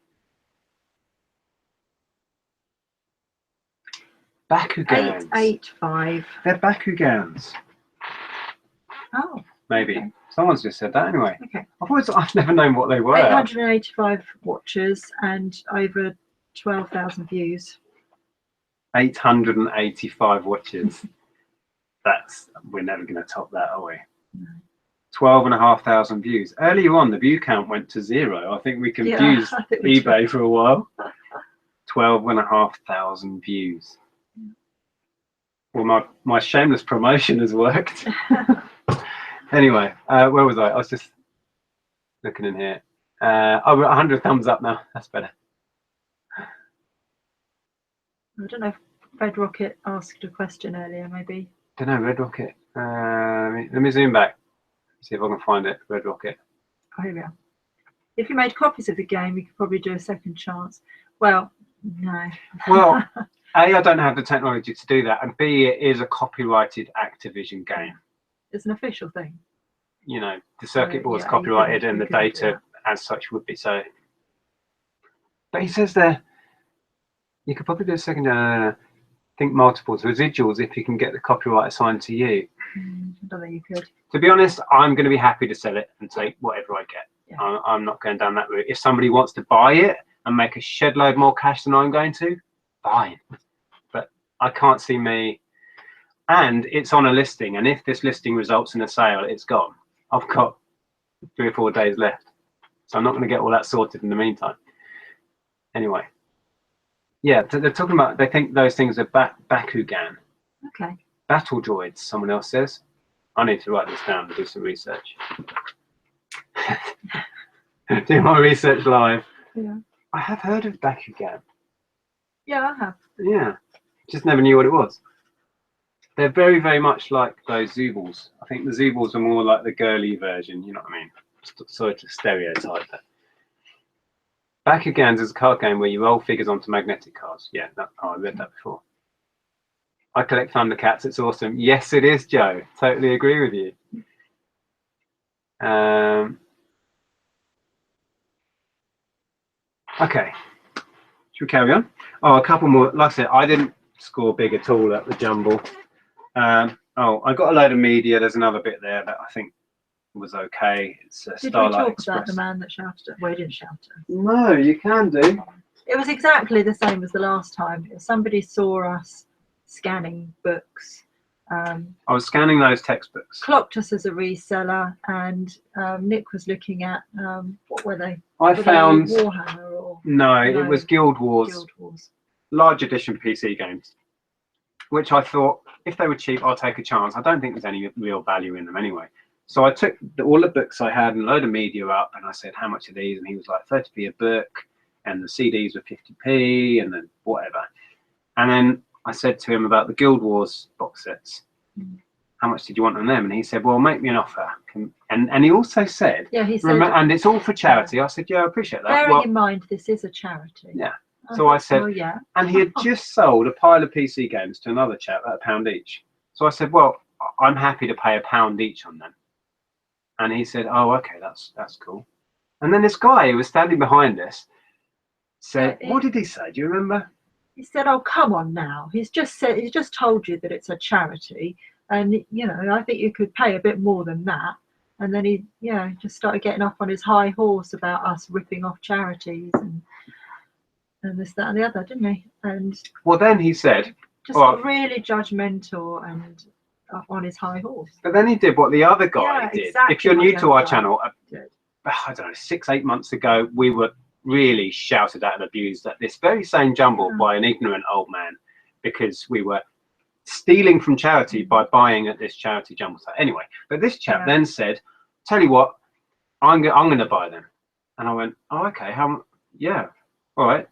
Bakugans. 885. They're Bakugans. Oh. Maybe. Okay. Someone's just said that anyway. Okay. I've never known what they were. 885 watches and over 12,000 views. 885 watches. We're never going to top that, are we? No. 12,500 views. Earlier on, the view count went to 0. I think we confused eBay for a while. 12,500 views. Well, my shameless promotion has worked. Anyway, where was I? I was just looking in here. We're 100 thumbs up now. That's better. I don't know if Red Rocket asked a question earlier, maybe. Don't know, Red Rocket. Let me zoom back. See if I can find it. Red Rocket. Oh, here we are. If you made copies of the game, you could probably do a second chance. Well, no. Well, A, I don't have the technology to do that, and B, it is a copyrighted Activision game. It's an official thing. You know, the circuit board's copyrighted, and the data as such would be so. But he says there, you could probably do a second. Think multiples, residuals, if you can get the copyright assigned to you. I don't think you could. To be honest, I'm going to be happy to sell it and take whatever I get. Yeah. I'm not going down that route. If somebody wants to buy it and make a shed load more cash than I'm going to, fine. But I can't see me. And it's on a listing, and if this listing results in a sale, it's gone. I've got 3 or 4 days left, so I'm not going to get all that sorted in the meantime. Anyway, yeah, they're talking about, they think those things are Bakugan. Okay. Battle droids, someone else says. I need to write this down and do some research. Do my research live. Yeah. I have heard of Bakugan. Yeah, I have. Yeah, just never knew what it was. They're very, very much like those Zoobles. I think the Zoobles are more like the girly version, you know what I mean? Sorry to stereotype that. Bakugans is a card game where you roll figures onto magnetic cards. Yeah, I read that before. I collect Thundercats, it's awesome. Yes, it is, Joe. Totally agree with you. Okay, should we carry on? Oh, a couple more. Like I said, I didn't score big at all at the Jumble. I got a load of media. There's another bit there that I think was okay. It's Did we Starlight talk Express. about the man that shouted at? Well, he didn't shout at us. No, you can do. It was exactly the same as the last time. Somebody saw us scanning books. I was scanning those textbooks. Clocked us as a reseller, and Nick was looking at what were they? I found Warhammer or no, it was Guild Wars. Guild Wars. Large edition PC games, which I thought if they were cheap, I'll take a chance. I don't think there's any real value in them anyway. So I took all the books I had and a load of media up, and I said, how much are these? And he was like 30p a book, and the CDs were 50p, and then whatever. And then I said to him about the Guild Wars box sets. How much did you want on them? And he said, well, make me an offer. And he also said, yeah, he said, and it's all for charity. I said, yeah, I appreciate that. Bearing in mind, this is a charity. Yeah. So I said, well, yeah. And he had just sold a pile of PC games to another chap at £1 each. So I said, well, I'm happy to pay £1 each on them. And he said, oh, okay, that's cool. And then this guy who was standing behind us said, what did he say? Do you remember? He said, oh, come on now. He's just told you that it's a charity. And, you know, I think you could pay a bit more than that. And then he, just started getting off on his high horse about us ripping off charities and this, that, and the other, didn't he? And well, then he said, just got really judgmental and on his high horse. But then he did what the other guy did. Exactly, if you're new to our channel, I don't know, 6-8 months ago, we were really shouted at and abused at this very same Jumble by an ignorant old man because we were stealing from charity by buying at this charity Jumble Sale. Anyway, but this chap then said, "Tell you what, I'm going to buy them." And I went, "Oh, okay, yeah, all right."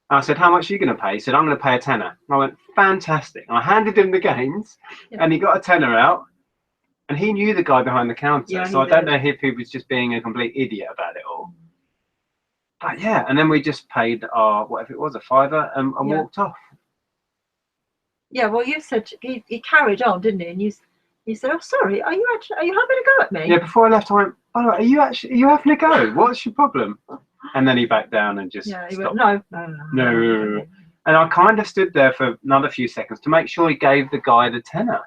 And I said, "How much are you going to pay?" He said, "I'm going to pay a tenner." And I went, "Fantastic." And I handed him the games, and he got a tenner out. And he knew the guy behind the counter, so I don't know if he was just being a complete idiot about it all. But yeah, and then we just paid our, whatever it was, a £5 and walked off. Yeah, well, you said he carried on, didn't he? And you said, "Oh, sorry, are you having a go at me?" Yeah, before I left, I went, "Oh, are you having a go? What's your problem?" And then he backed down and just he stopped. went, no. And I kind of stood there for another few seconds to make sure he gave the guy the tenner.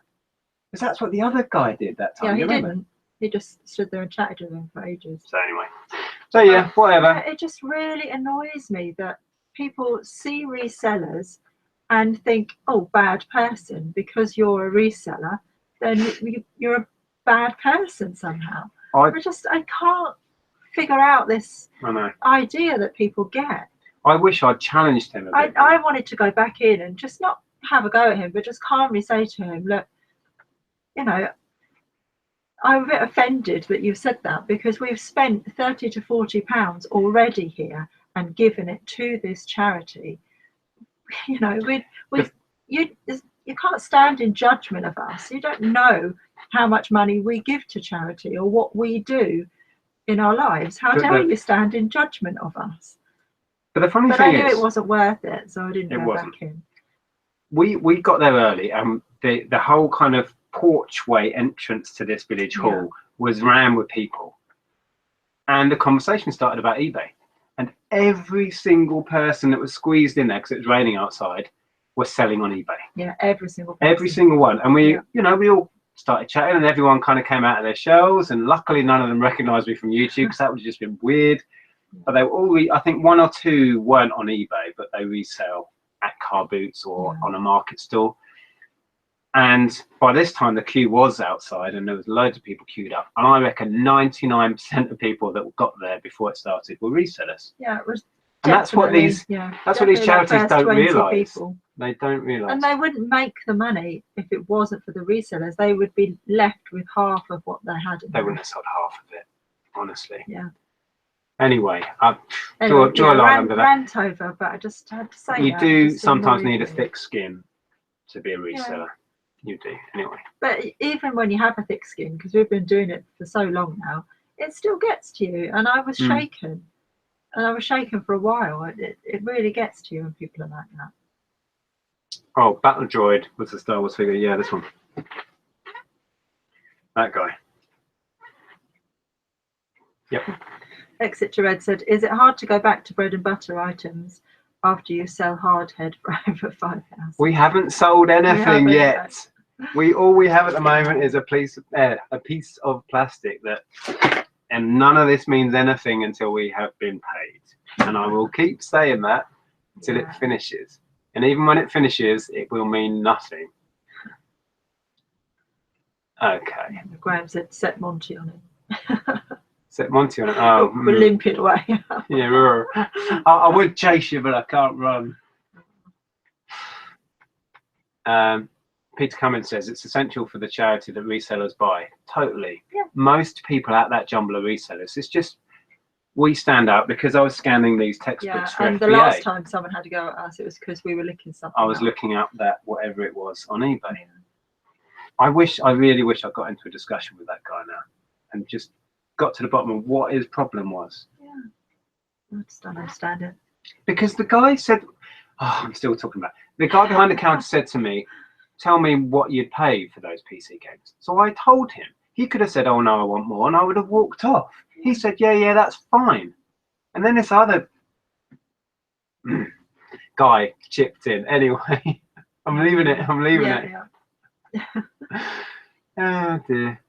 Because that's what the other guy did that time. Yeah, he didn't. He just stood there and chatted with him for ages. So anyway, so yeah, whatever. It just really annoys me that people see resellers and think, "Oh, bad person, because you're a reseller, then you're a bad person somehow." I can't figure out this idea that people get. I wish I'd challenged him a bit. I wanted to go back in and just not have a go at him, but just calmly say to him, "Look, I'm a bit offended that you've said that, because we've spent £30 to £40 already here and given it to this charity. You can't stand in judgment of us. You don't know how much money we give to charity or what we do in our lives. How dare you stand in judgment of us?" But the funny thing is, I knew it wasn't worth it, so I didn't go back in. We got there early, and the whole kind of porchway entrance to this village hall was rammed with people, and the conversation started about eBay, and every single person that was squeezed in there, because it was raining outside, was selling on eBay. Yeah, every single person. Every single one. And we we all started chatting, and everyone kind of came out of their shells, and luckily none of them recognized me from YouTube, because that would have just been weird. But they were all, I think 1 or 2 weren't on eBay, but they resell at car boots or on a market stall. And by this time the queue was outside, and there was loads of people queued up, and I reckon 99% of people that got there before it started were resellers. Yeah, it was. And that's what these charities don't realise. They don't realise. And they wouldn't make the money if it wasn't for the resellers. They would be left with half of what they had. They wouldn't have sold half of it, honestly. Yeah. Anyway, draw a line under that. Rant over, but I just had to say you do sometimes need a thick skin to be a reseller. You do, anyway. But even when you have a thick skin, because we've been doing it for so long now, it still gets to you. And I was shaken. And I was shaken for a while. It really gets to you when people are like that. Oh, Battle Droid was the Star Wars figure. Yeah, this one. That guy. Yep. Exit to Red said, "Is it hard to go back to bread and butter items after you sell hardhead for over 5,000? We haven't sold anything yet. All we have at the moment is a piece of plastic and none of this means anything until we have been paid. And I will keep saying that until it finishes. And even when it finishes, it will mean nothing. Okay. Graham said, "Set Monty on it." Set Monty on it. Oh, we're limping away. Yeah, I would chase you, but I can't run. Peter Cummins says it's essential for the charity that resellers buy. Totally. Yeah. Most people at that Jumble are resellers. It's just we stand out, because I was scanning these textbooks for and FBA. The last time someone had to go at us, it was because we were looking something I was looking up that whatever it was on eBay. Yeah. I really wish I got into a discussion with that guy now and just got to the bottom of what his problem was. Yeah. I just don't understand it. Because the guy said, I'm still talking about it. The guy behind the counter said to me, "Tell me what you'd pay for those PC games." So I told him. He could have said, "Oh no, I want more," and I would have walked off. He said, yeah, that's fine. And then this other guy chipped in. Anyway, I'm leaving it. Yeah. Oh dear.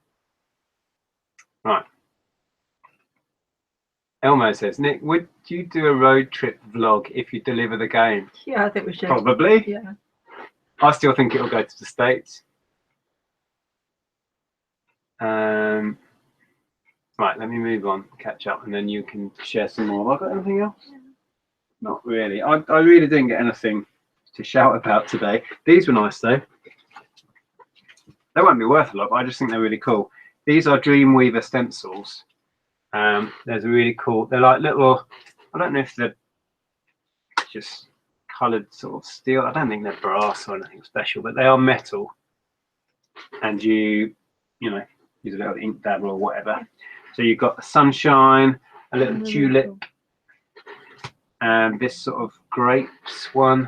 Right. Elmo says, Nick, would you do a road trip vlog if you deliver the game? Yeah, I think we should. Probably. Yeah. I still think it'll go to the States. Right, let me move on, catch up, and then you can share some more. Have I got anything else? Yeah. Not really. I really didn't get anything to shout about today. These were nice though. They won't be worth a lot, but I just think they're really cool. These are Dreamweaver stencils. There's a really cool, they're like little, I don't know if they're just coloured sort of steel. I don't think they're brass or anything special, but they are metal. And you know, use a little ink dab or whatever. So you've got a sunshine, a little tulip, and this sort of grapes one,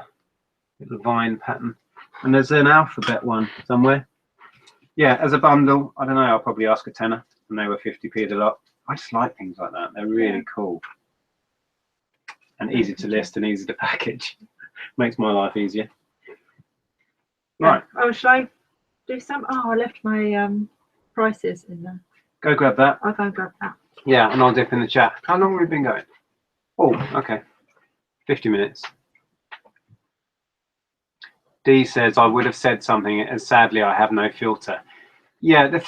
little vine pattern. And there's an alphabet one somewhere. Yeah, as a bundle, I don't know, I'll probably ask a tenner, and they were 50p a lot. I just like things like that. They're really cool. And easy to list and easy to package. Makes my life easier. Right. Oh, shall I do some? Oh, I left my prices in there. Go grab that. I'll go and grab that. Yeah, and I'll dip in the chat. How long have we been going? Oh, okay. 50 minutes. D says, I would have said something, and sadly I have no filter. Yeah,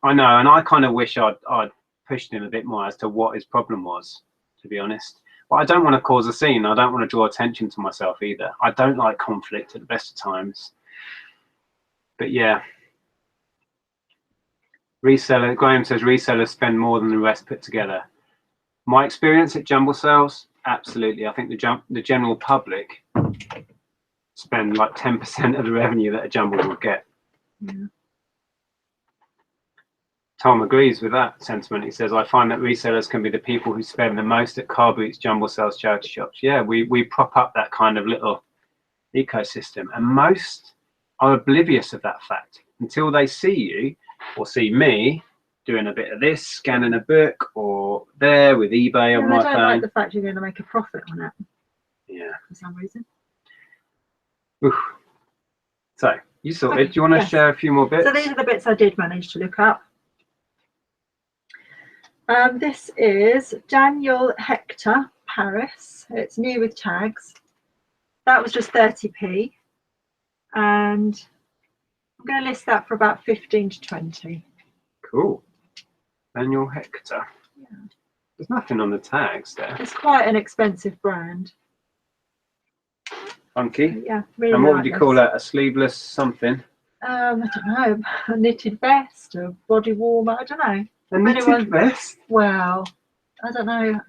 I know, and I kind of wish I'd pushed him a bit more as to what his problem was, to be honest. But I don't want to cause a scene. I don't want to draw attention to myself either. I don't like conflict at the best of times. But yeah. Reseller, Graham says resellers spend more than the rest put together. My experience at Jumble Sales, absolutely. I think the general public spend like 10% of the revenue that a Jumble would get. Yeah. Tom agrees with that sentiment. He says, I find that resellers can be the people who spend the most at car boots, Jumble Sales, charity shops. Yeah, we prop up that kind of little ecosystem, and most are oblivious of that fact until they see you or see me doing a bit of this, scanning a book, or there with eBay on my phone. I don't like the fact you're going to make a profit on it. Yeah. For some reason. Oof. So, you sorted. Do you want to share a few more bits? So these are the bits I did manage to look up. This is Daniel Hector Paris. It's new with tags. That was just 30p. And I'm going to list that for about 15 to 20. Cool. Daniel Hector. Yeah. There's nothing on the tags there. It's quite an expensive brand. Funky. Yeah, really. And what would you call that? A sleeveless something? I don't know. A knitted vest, a body warmer. I don't know. A knitted vest? Well, I don't know.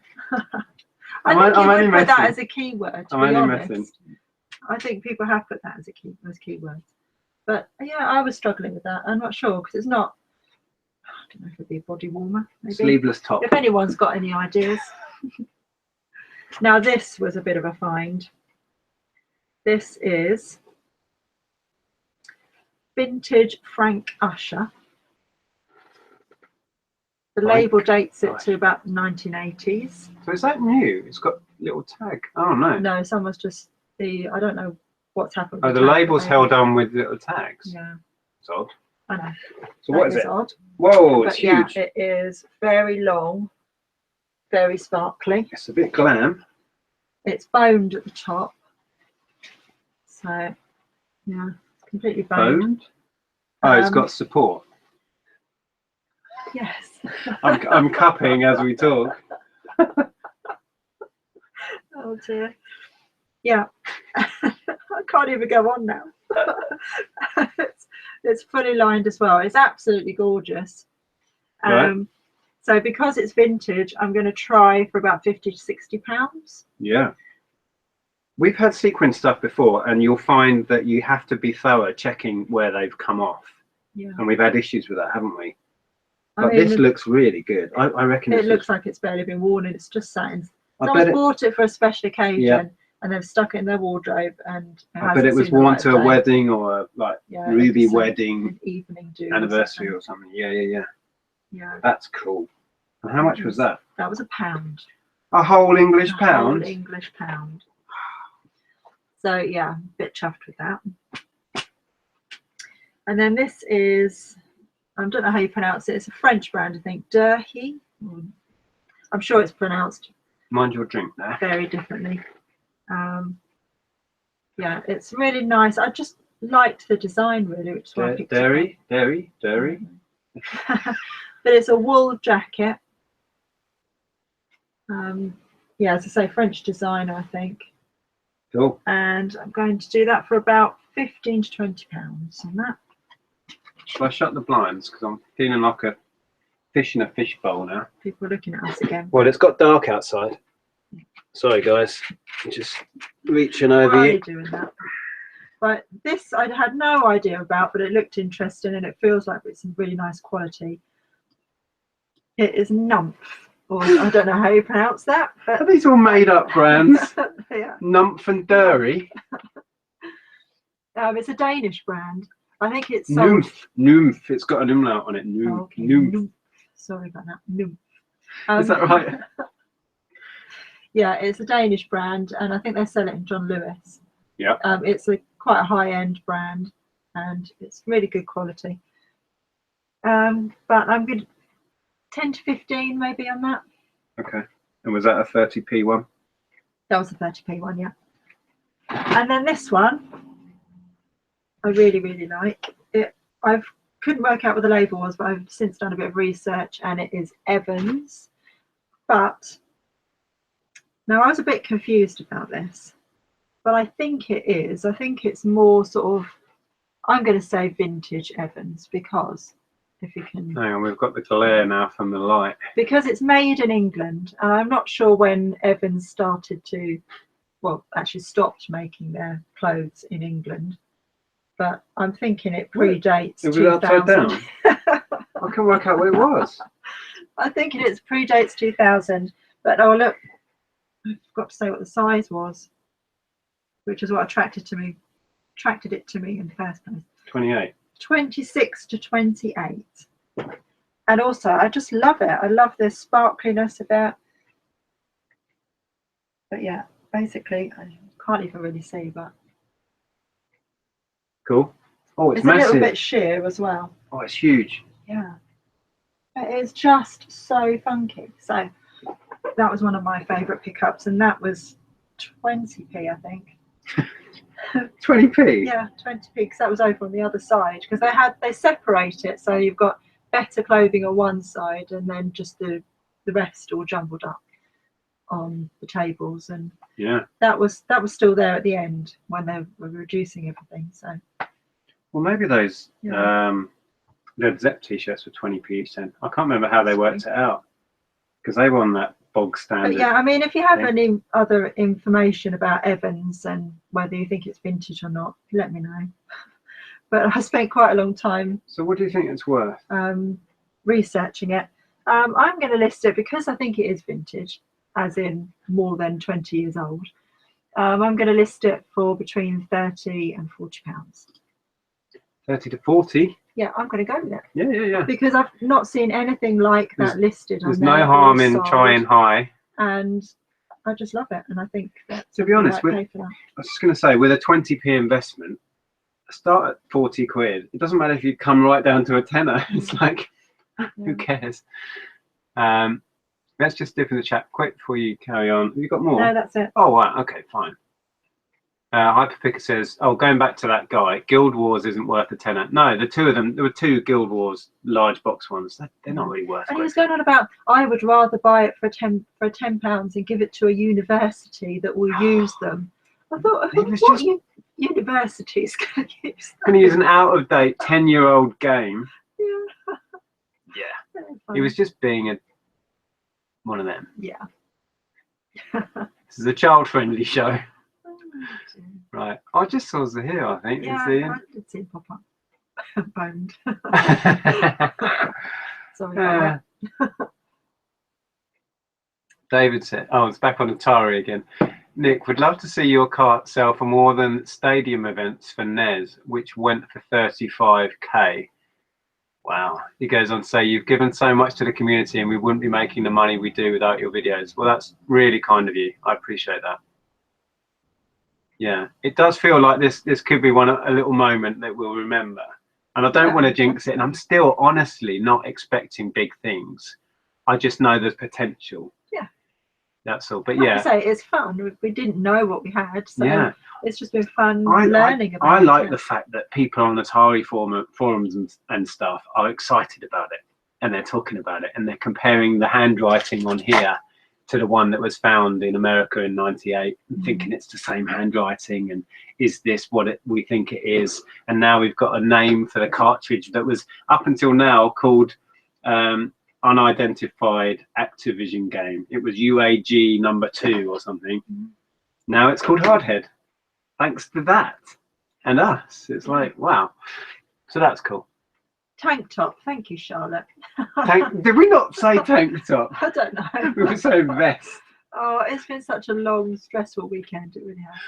I think you would put that as a keyword. To be honest. I think people have put that as keywords. But yeah, I was struggling with that. I'm not sure because it's not. I don't know if it'd be a body warmer. Maybe. Sleeveless top. If anyone's got any ideas. Now this was a bit of a find. This is vintage Frank Usher. The label dates it to about 1980s. So is that new? It's got a little tag. Oh no. No, someone's just I don't know what's happened. Oh, the label's held on with little tags. Yeah. It's odd. I know. So what is it? Odd. Whoa, it's huge. Yeah, it is very long, very sparkly. It's a bit glam. It's boned at the top. So, yeah, it's completely boned. Oh, it's got support. Yes. I'm cupping as we talk. Oh dear. Yeah. I can't even go on now. It's fully lined as well. It's absolutely gorgeous. Right. So because it's vintage, I'm going to try for about 50 to 60 pounds. Yeah. We've had sequin stuff before, and you'll find that you have to be thorough checking where they've come off. Yeah. And we've had issues with that, haven't we? But this looks really good. I reckon it looks like it's barely been worn, and it's just satin. Someone's bought it for a special occasion, and they've stuck it in their wardrobe. And I bet it was worn to a wedding or a ruby wedding, evening do anniversary or something. Yeah. Yeah. That's cool. And how much was that? That was £1. A whole English pound? A whole English pound. So yeah, a bit chuffed with that. And then this is I don't know how you pronounce it. It's a French brand, I think. Durhi. I'm sure it's pronounced Mind your drink there. very differently. Yeah, it's really nice. I just liked the design really, which is why I picked Dairy. it up. But it's a wool jacket. Yeah, as I say, French designer, I think. Cool. And I'm going to do that for about £15 to £20 on that. Shall I shut the blinds? Because I'm feeling like a fish in a fishbowl now. People are looking at us again. Well, it's got dark outside. Sorry, guys. I'm just reaching Why over are you. you doing that? But this I had no idea about, but it looked interesting and it feels like it's really nice quality. It is Numph, or I don't know how you pronounce that. But Are these all made up brands? yeah. Numph and Dury? It's a Danish brand. I think it's sold... Nymph. It's got an umlaut on it. Nymph. Oh, okay. Nymph. Sorry about that. Nymph. Is that right? Yeah, it's a Danish brand, and I think they sell it in John Lewis. Yeah. It's quite a high-end brand, and it's really good quality. But I'm good. 10 to 15 maybe on that. Okay. And was that a 30p one? That was a 30p one, yeah. And then this one, I really, really like it. I couldn't work out what the label was, but I've since done a bit of research, and it is Evans. But now I was a bit confused about this, but I think it is. I think it's more sort of, I'm going to say vintage Evans, because if you can... Hang on, we've got the glare now from the light. Because it's made in England, and I'm not sure when Evans started to, well, actually stopped making their clothes in England, but I'm thinking it predates 2000. It was upside down? I can work out what it was. I'm thinking it predates 2000, but oh look, I forgot to say what the size was, which is what attracted it to me in the first place. 28. 26 to 28. And also, I just love it. I love the sparkliness of it. But yeah, basically, I can't even really see, but Cool. Oh, it's a massive. little bit sheer as well. Oh, it's huge. Yeah. It is just so funky. So that was one of my favourite pickups, and that was 20p, I think. 20p? Yeah, 20p, because that was over on the other side, because they separate it, so you've got better clothing on one side and then just the rest all jumbled up on the tables. And yeah, that was still there at the end when they were reducing everything. So well, maybe those Led Zepp t-shirts were 20p each then. I can't remember how they worked it out, because they were on that bog standard. But yeah, I mean, if you have any other information about Evans and whether you think it's vintage or not, let me know. But I spent quite a long time. So what do you think it's worth? Researching it. I'm going to list it because I think it is vintage, as in more than 20 years old. I'm going to list it for between £30 and £40. 30 to 40? Yeah, I'm going to go with it. Yeah. Because I've not seen anything like that listed on there. There's no harm in trying high. And I just love it. And I think that, to be honest, I was just going to say, with a 20p investment, start at 40 quid. It doesn't matter if you come right down to a tenner. It's like, who cares? Let's just dip in the chat quick before you carry on. Have you got more? No, that's it. Oh, right. Okay, fine. Hyperpicker says, oh, going back to that guy, Guild Wars isn't worth a tenner. No, the two of them, there were two Guild Wars large box ones. They're not really worth it. And he was going on about, I would rather buy it for £10 and give it to a university that will use them. I thought, what universities can use them? Going to use an out-of-date 10-year-old game. Yeah. Yeah. He was just being one of them. Yeah. This is a child-friendly show. Right. I just saw Zahir, I think. Yeah, I did see him pop up. Boned. Sorry about that. David said, oh, it's back on Atari again. Nick, would love to see your cart sell for more than stadium events for NES, which went for 35k. Wow. He goes on to say, you've given so much to the community and we wouldn't be making the money we do without your videos. Well, that's really kind of you. I appreciate that. Yeah, it does feel like this could be a little moment that we'll remember. And I don't want to jinx it, and I'm still honestly not expecting big things. I just know there's potential. Yeah. That's all. But like yeah. I say, it's fun. We didn't know what we had, so yeah. it's just been fun learning about I it. like the fact that people on Atari forums and stuff are excited about it, and they're talking about it, and they're comparing the handwriting on here to the one that was found in America in '98, and thinking it's the same handwriting, and is this what we think it is? And now we've got a name for the cartridge that was up until now called Unidentified Activision Game. It was UAG number 2 or something. Now it's called Hardhead, thanks to that and us. It's like, wow. So that's cool. Tank top. Thank you, Charlotte. Did we not say tank top? I don't know. We were saying vest. Oh, it's been such a long, stressful weekend. It really has.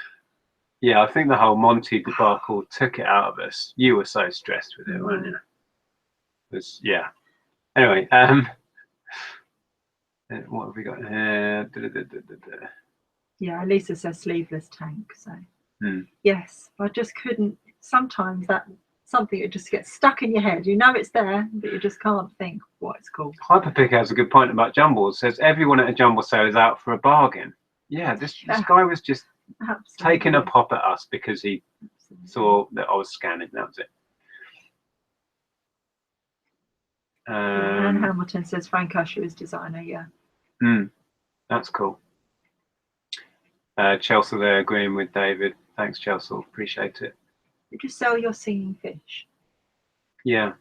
Yeah, I think the whole Monty debacle took it out of us. You were so stressed with it, weren't you? It was, yeah. Anyway, what have we got here? Yeah, Lisa says sleeveless tank. So yes, I just couldn't. Sometimes that something that just gets stuck in your head. You know it's there, but you just can't think what it's called. Hyperpick has a good point about jumbles. Says everyone at a jumble sale is out for a bargain. Yeah, this guy was just taking a pop at us because he saw that I was scanning. That was it. Anne Hamilton says Frank Usher is designer. Yeah. That's cool. Chelsea there agreeing with David. Thanks, Chelsea. Appreciate it. Did you sell your singing fish? Yeah.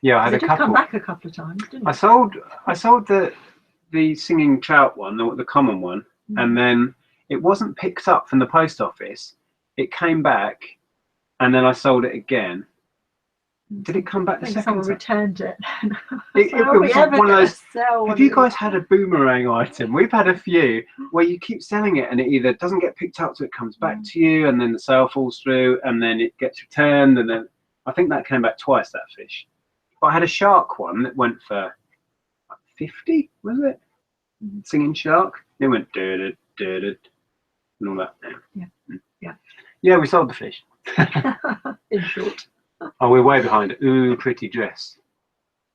Yeah, I had a couple. Come back a couple of times, didn't it? I sold the singing trout one, the common one, and then it wasn't picked up from the post office. It came back, and then I sold it again. Did it come back the second time? Someone returned it. It was like one of those. Have you guys had a boomerang item? We've had a few where you keep selling it and it either doesn't get picked up, so it comes back to you, and then the sale falls through, and then it gets returned, and then I think that came back twice, that fish. But I had a shark one that went for 50, was it? Singing shark. It went and all that. Yeah, we sold the fish. In short. Oh, we're way behind. Ooh, pretty dress.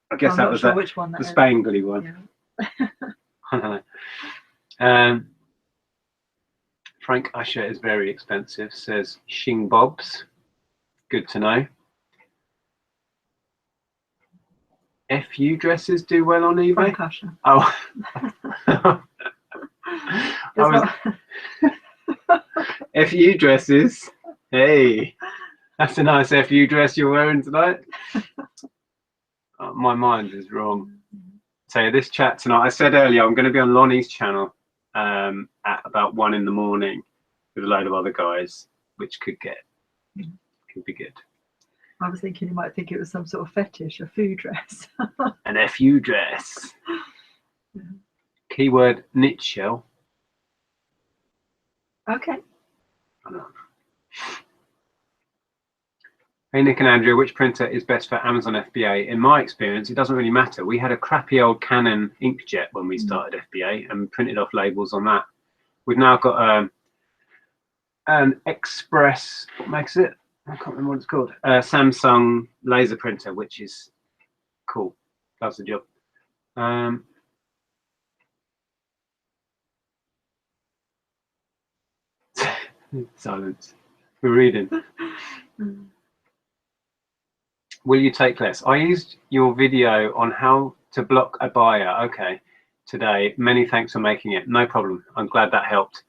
I guess that was which one the spangly one. Yeah. Frank Usher is very expensive, says Shing Bobs. Good to know. FU dresses do well on eBay. Frank Usher. Oh. FU dresses. Hey. That's a nice FU dress you're wearing tonight. My mind is wrong. So this chat tonight, I said earlier, I'm going to be on Lonnie's channel at about 1 in the morning with a load of other guys, which could be good. I was thinking you might think it was some sort of fetish, a food dress. An FU dress. Keyword knit shell. Okay. Hey Nick and Andrew, which printer is best for Amazon FBA? In my experience, it doesn't really matter. We had a crappy old Canon inkjet when we started FBA and printed off labels on that. We've now got an Express, what makes it? I can't remember what it's called. Samsung laser printer, which is cool. Does the job. Silence. We're reading. Will you take less? I used your video on how to block a buyer. Okay, today. Many thanks for making it. No problem. I'm glad that helped.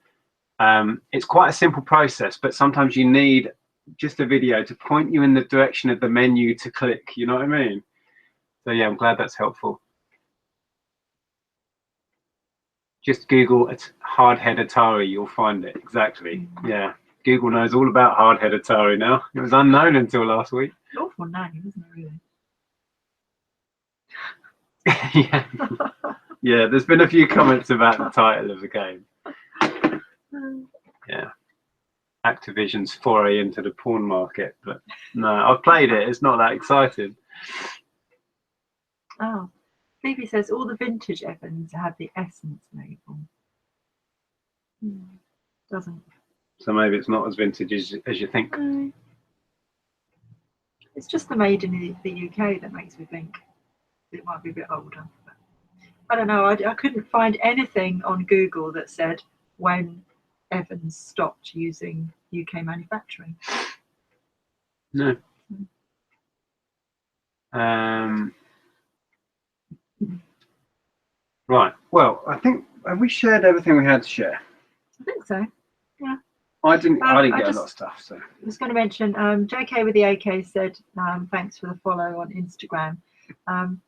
It's quite a simple process, but sometimes you need just a video to point you in the direction of the menu to click. You know what I mean? So yeah, I'm glad that's helpful. Just Google hardhead Atari. You'll find it. Exactly. Yeah. Google knows all about hardhead Atari now. It was unknown until last week. Awful name, isn't it, really? Yeah. Yeah, there's been a few comments about the title of the game. Yeah. Activision's foray into the porn market, but no, I've played it. It's not that exciting. Oh, Phoebe says all the vintage Evans have the Essence label. Doesn't. So maybe it's not as vintage as you think. It's just the made in the UK that makes me think it might be a bit older. But I don't know. I couldn't find anything on Google that said when Evans stopped using UK manufacturing. No. Right. Well, I think have we shared everything we had to share? I think so. Yeah. I didn't get a lot just of stuff. So I was going to mention JK with the AK said thanks for the follow on Instagram.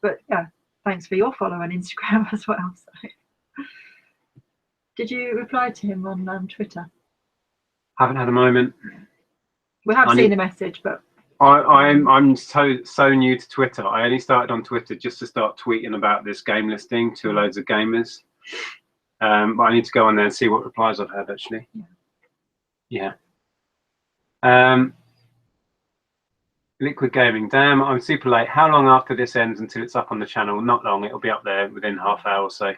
But yeah, thanks for your follow on Instagram as well. So. Did you reply to him on Twitter? Haven't had a moment. We have seen the message, but I'm so new to Twitter. I only started on Twitter just to start tweeting about this game listing to loads of gamers. But I need to go on there and see what replies I've had actually. Yeah. Liquid Gaming. Damn, I'm super late. How long after this ends until it's up on the channel? Not long. It'll be up there within half hour or so.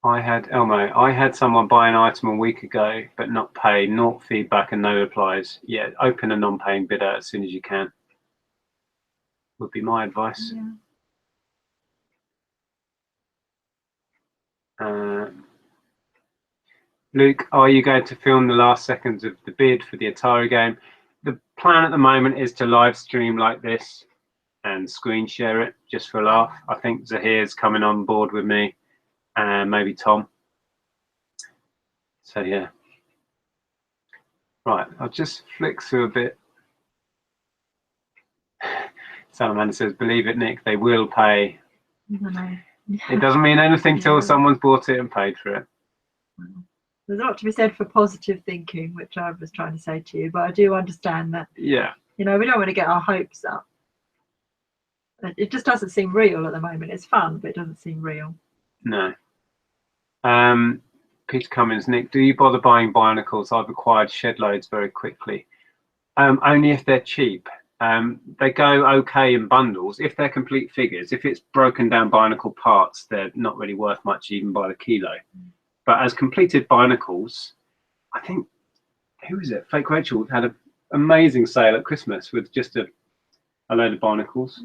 I had someone buy an item a week ago, but not pay, not feedback and no replies. Yeah, open a non-paying bidder as soon as you can. Would be my advice. Yeah. Luke, are you going to film the last seconds of the bid for the Atari game? The plan at the moment is to live stream like this and screen share it just for a laugh. I think Zahir's coming on board with me and maybe Tom. So yeah. Right, I'll just flick through a bit. Salamander says, believe it, Nick, they will pay. It doesn't mean anything till someone's bought it and paid for it. There's a lot to be said for positive thinking, which I was trying to say to you, but I do understand that, yeah, we don't want to get our hopes up. It just doesn't seem real at the moment. It's fun, but it doesn't seem real. No. Peter Cummins, Nick, do you bother buying Bionicles? I've acquired shed loads very quickly. Only if they're cheap. They go okay in bundles if they're complete figures. If it's broken down Bionicle parts, they're not really worth much even by the kilo. But as completed Bionicles, I think, who is it? Fake Rachel had an amazing sale at Christmas with just a load of Bionicles.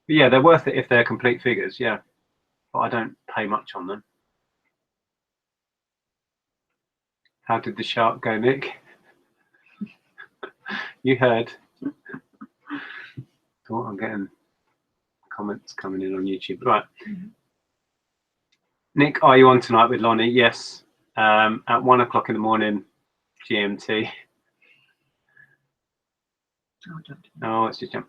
But yeah, they're worth it if they're complete figures, yeah. But I don't pay much on them. How did the shark go, Nick? You heard. Oh, I'm getting comments coming in on YouTube. Right. Nick, are you on tonight with Lonnie? Yes. At 1 o'clock in the morning, GMT. Oh, it's just jump.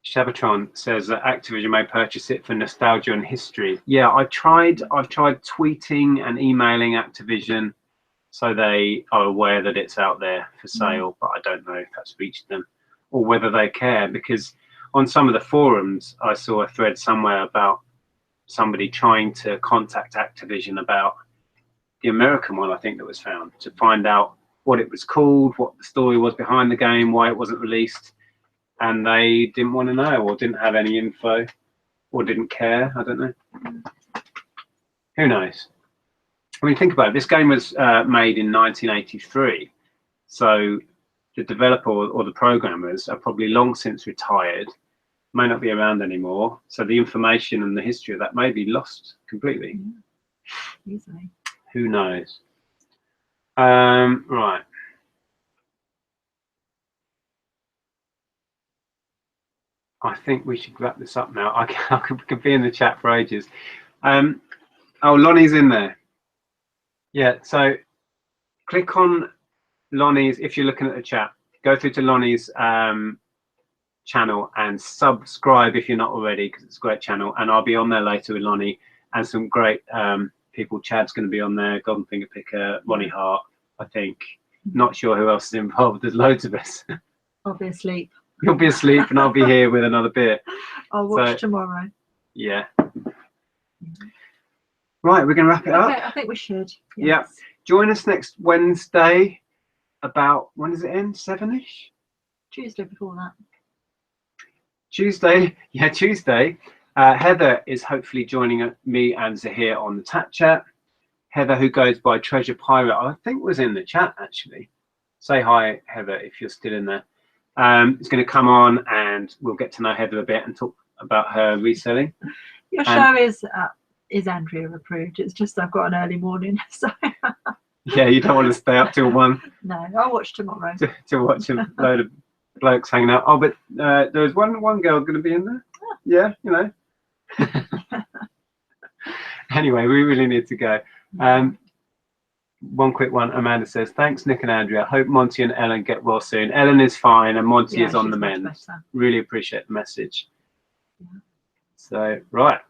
Shabatron says that Activision may purchase it for nostalgia and history. Yeah, I've tried tweeting and emailing Activision so they are aware that it's out there for sale, but I don't know if that's reached them or whether they care, because on some of the forums I saw a thread somewhere about somebody trying to contact Activision about the American one, I think, that was found, to find out what it was called, what the story was behind the game, why it wasn't released, and they didn't want to know or didn't have any info or didn't care. I don't know. Who knows? I mean, think about it. This game was made in 1983, so the developer or the programmers are probably long since retired, may not be around anymore, so the information and the history of that may be lost completely. Easily. Who knows? Right. I think we should wrap this up now. I could be in the chat for ages. Oh, Lonnie's in there. Yeah, so click on Lonnie's, if you're looking at the chat, go through to Lonnie's channel and subscribe if you're not already, because it's a great channel, and I'll be on there later with Lonnie and some great people. Chad's going to be on there, Golden Finger Picker, Ronnie Hart, I think. Not sure who else is involved. There's loads of us. I'll be asleep. You'll be asleep and I'll be here with another beer. I'll watch tomorrow. Yeah. Right, we're going to wrap it up. I think we should. Yes. Yeah. Join us next Wednesday about, when does it end? 7-ish? Tuesday before that. Tuesday. Yeah, Tuesday. Heather is hopefully joining me and Zahir on the chat. Heather, who goes by Treasure Pirate, I think was in the chat actually. say hi, Heather, if you're still in there. It's going to come on and we'll get to know Heather a bit and talk about her reselling. Your show is Andrea approved. It's just I've got an early morning, so yeah, you don't want to stay up till 1 no, I'll watch tomorrow to watch a load of blokes hanging out. Oh, but there's one girl going to be in there. Yeah, you know. Anyway, we really need to go. One quick one. Amanda says, thanks, Nick and Andrea. Hope Monty and Ellen get well soon. Ellen is fine and Monty is on the mend. Really appreciate the message. Yeah. So, right.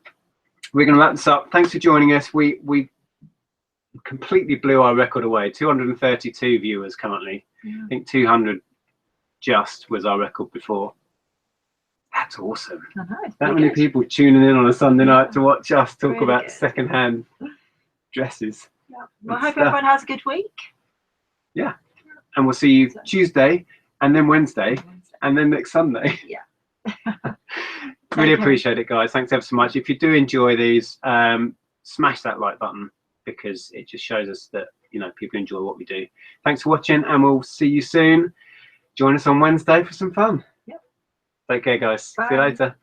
We're going to wrap this up. Thanks for joining us. We completely blew our record away. 232 viewers currently. Yeah. I think 200 just was our record before. That's awesome. I know, that many people tuning in on a Sunday night to watch us talk really about second-hand dresses. Yeah. Well, I hope everyone has a good week. Yeah. And we'll see you Tuesday and then Wednesday and then next Sunday. Yeah. Really appreciate it, guys. Thanks ever so much. If you do enjoy these, smash that like button because it just shows us that, you know, people enjoy what we do. Thanks for watching and we'll see you soon. Join us on Wednesday for some fun. Take care, guys. Bye. See you later.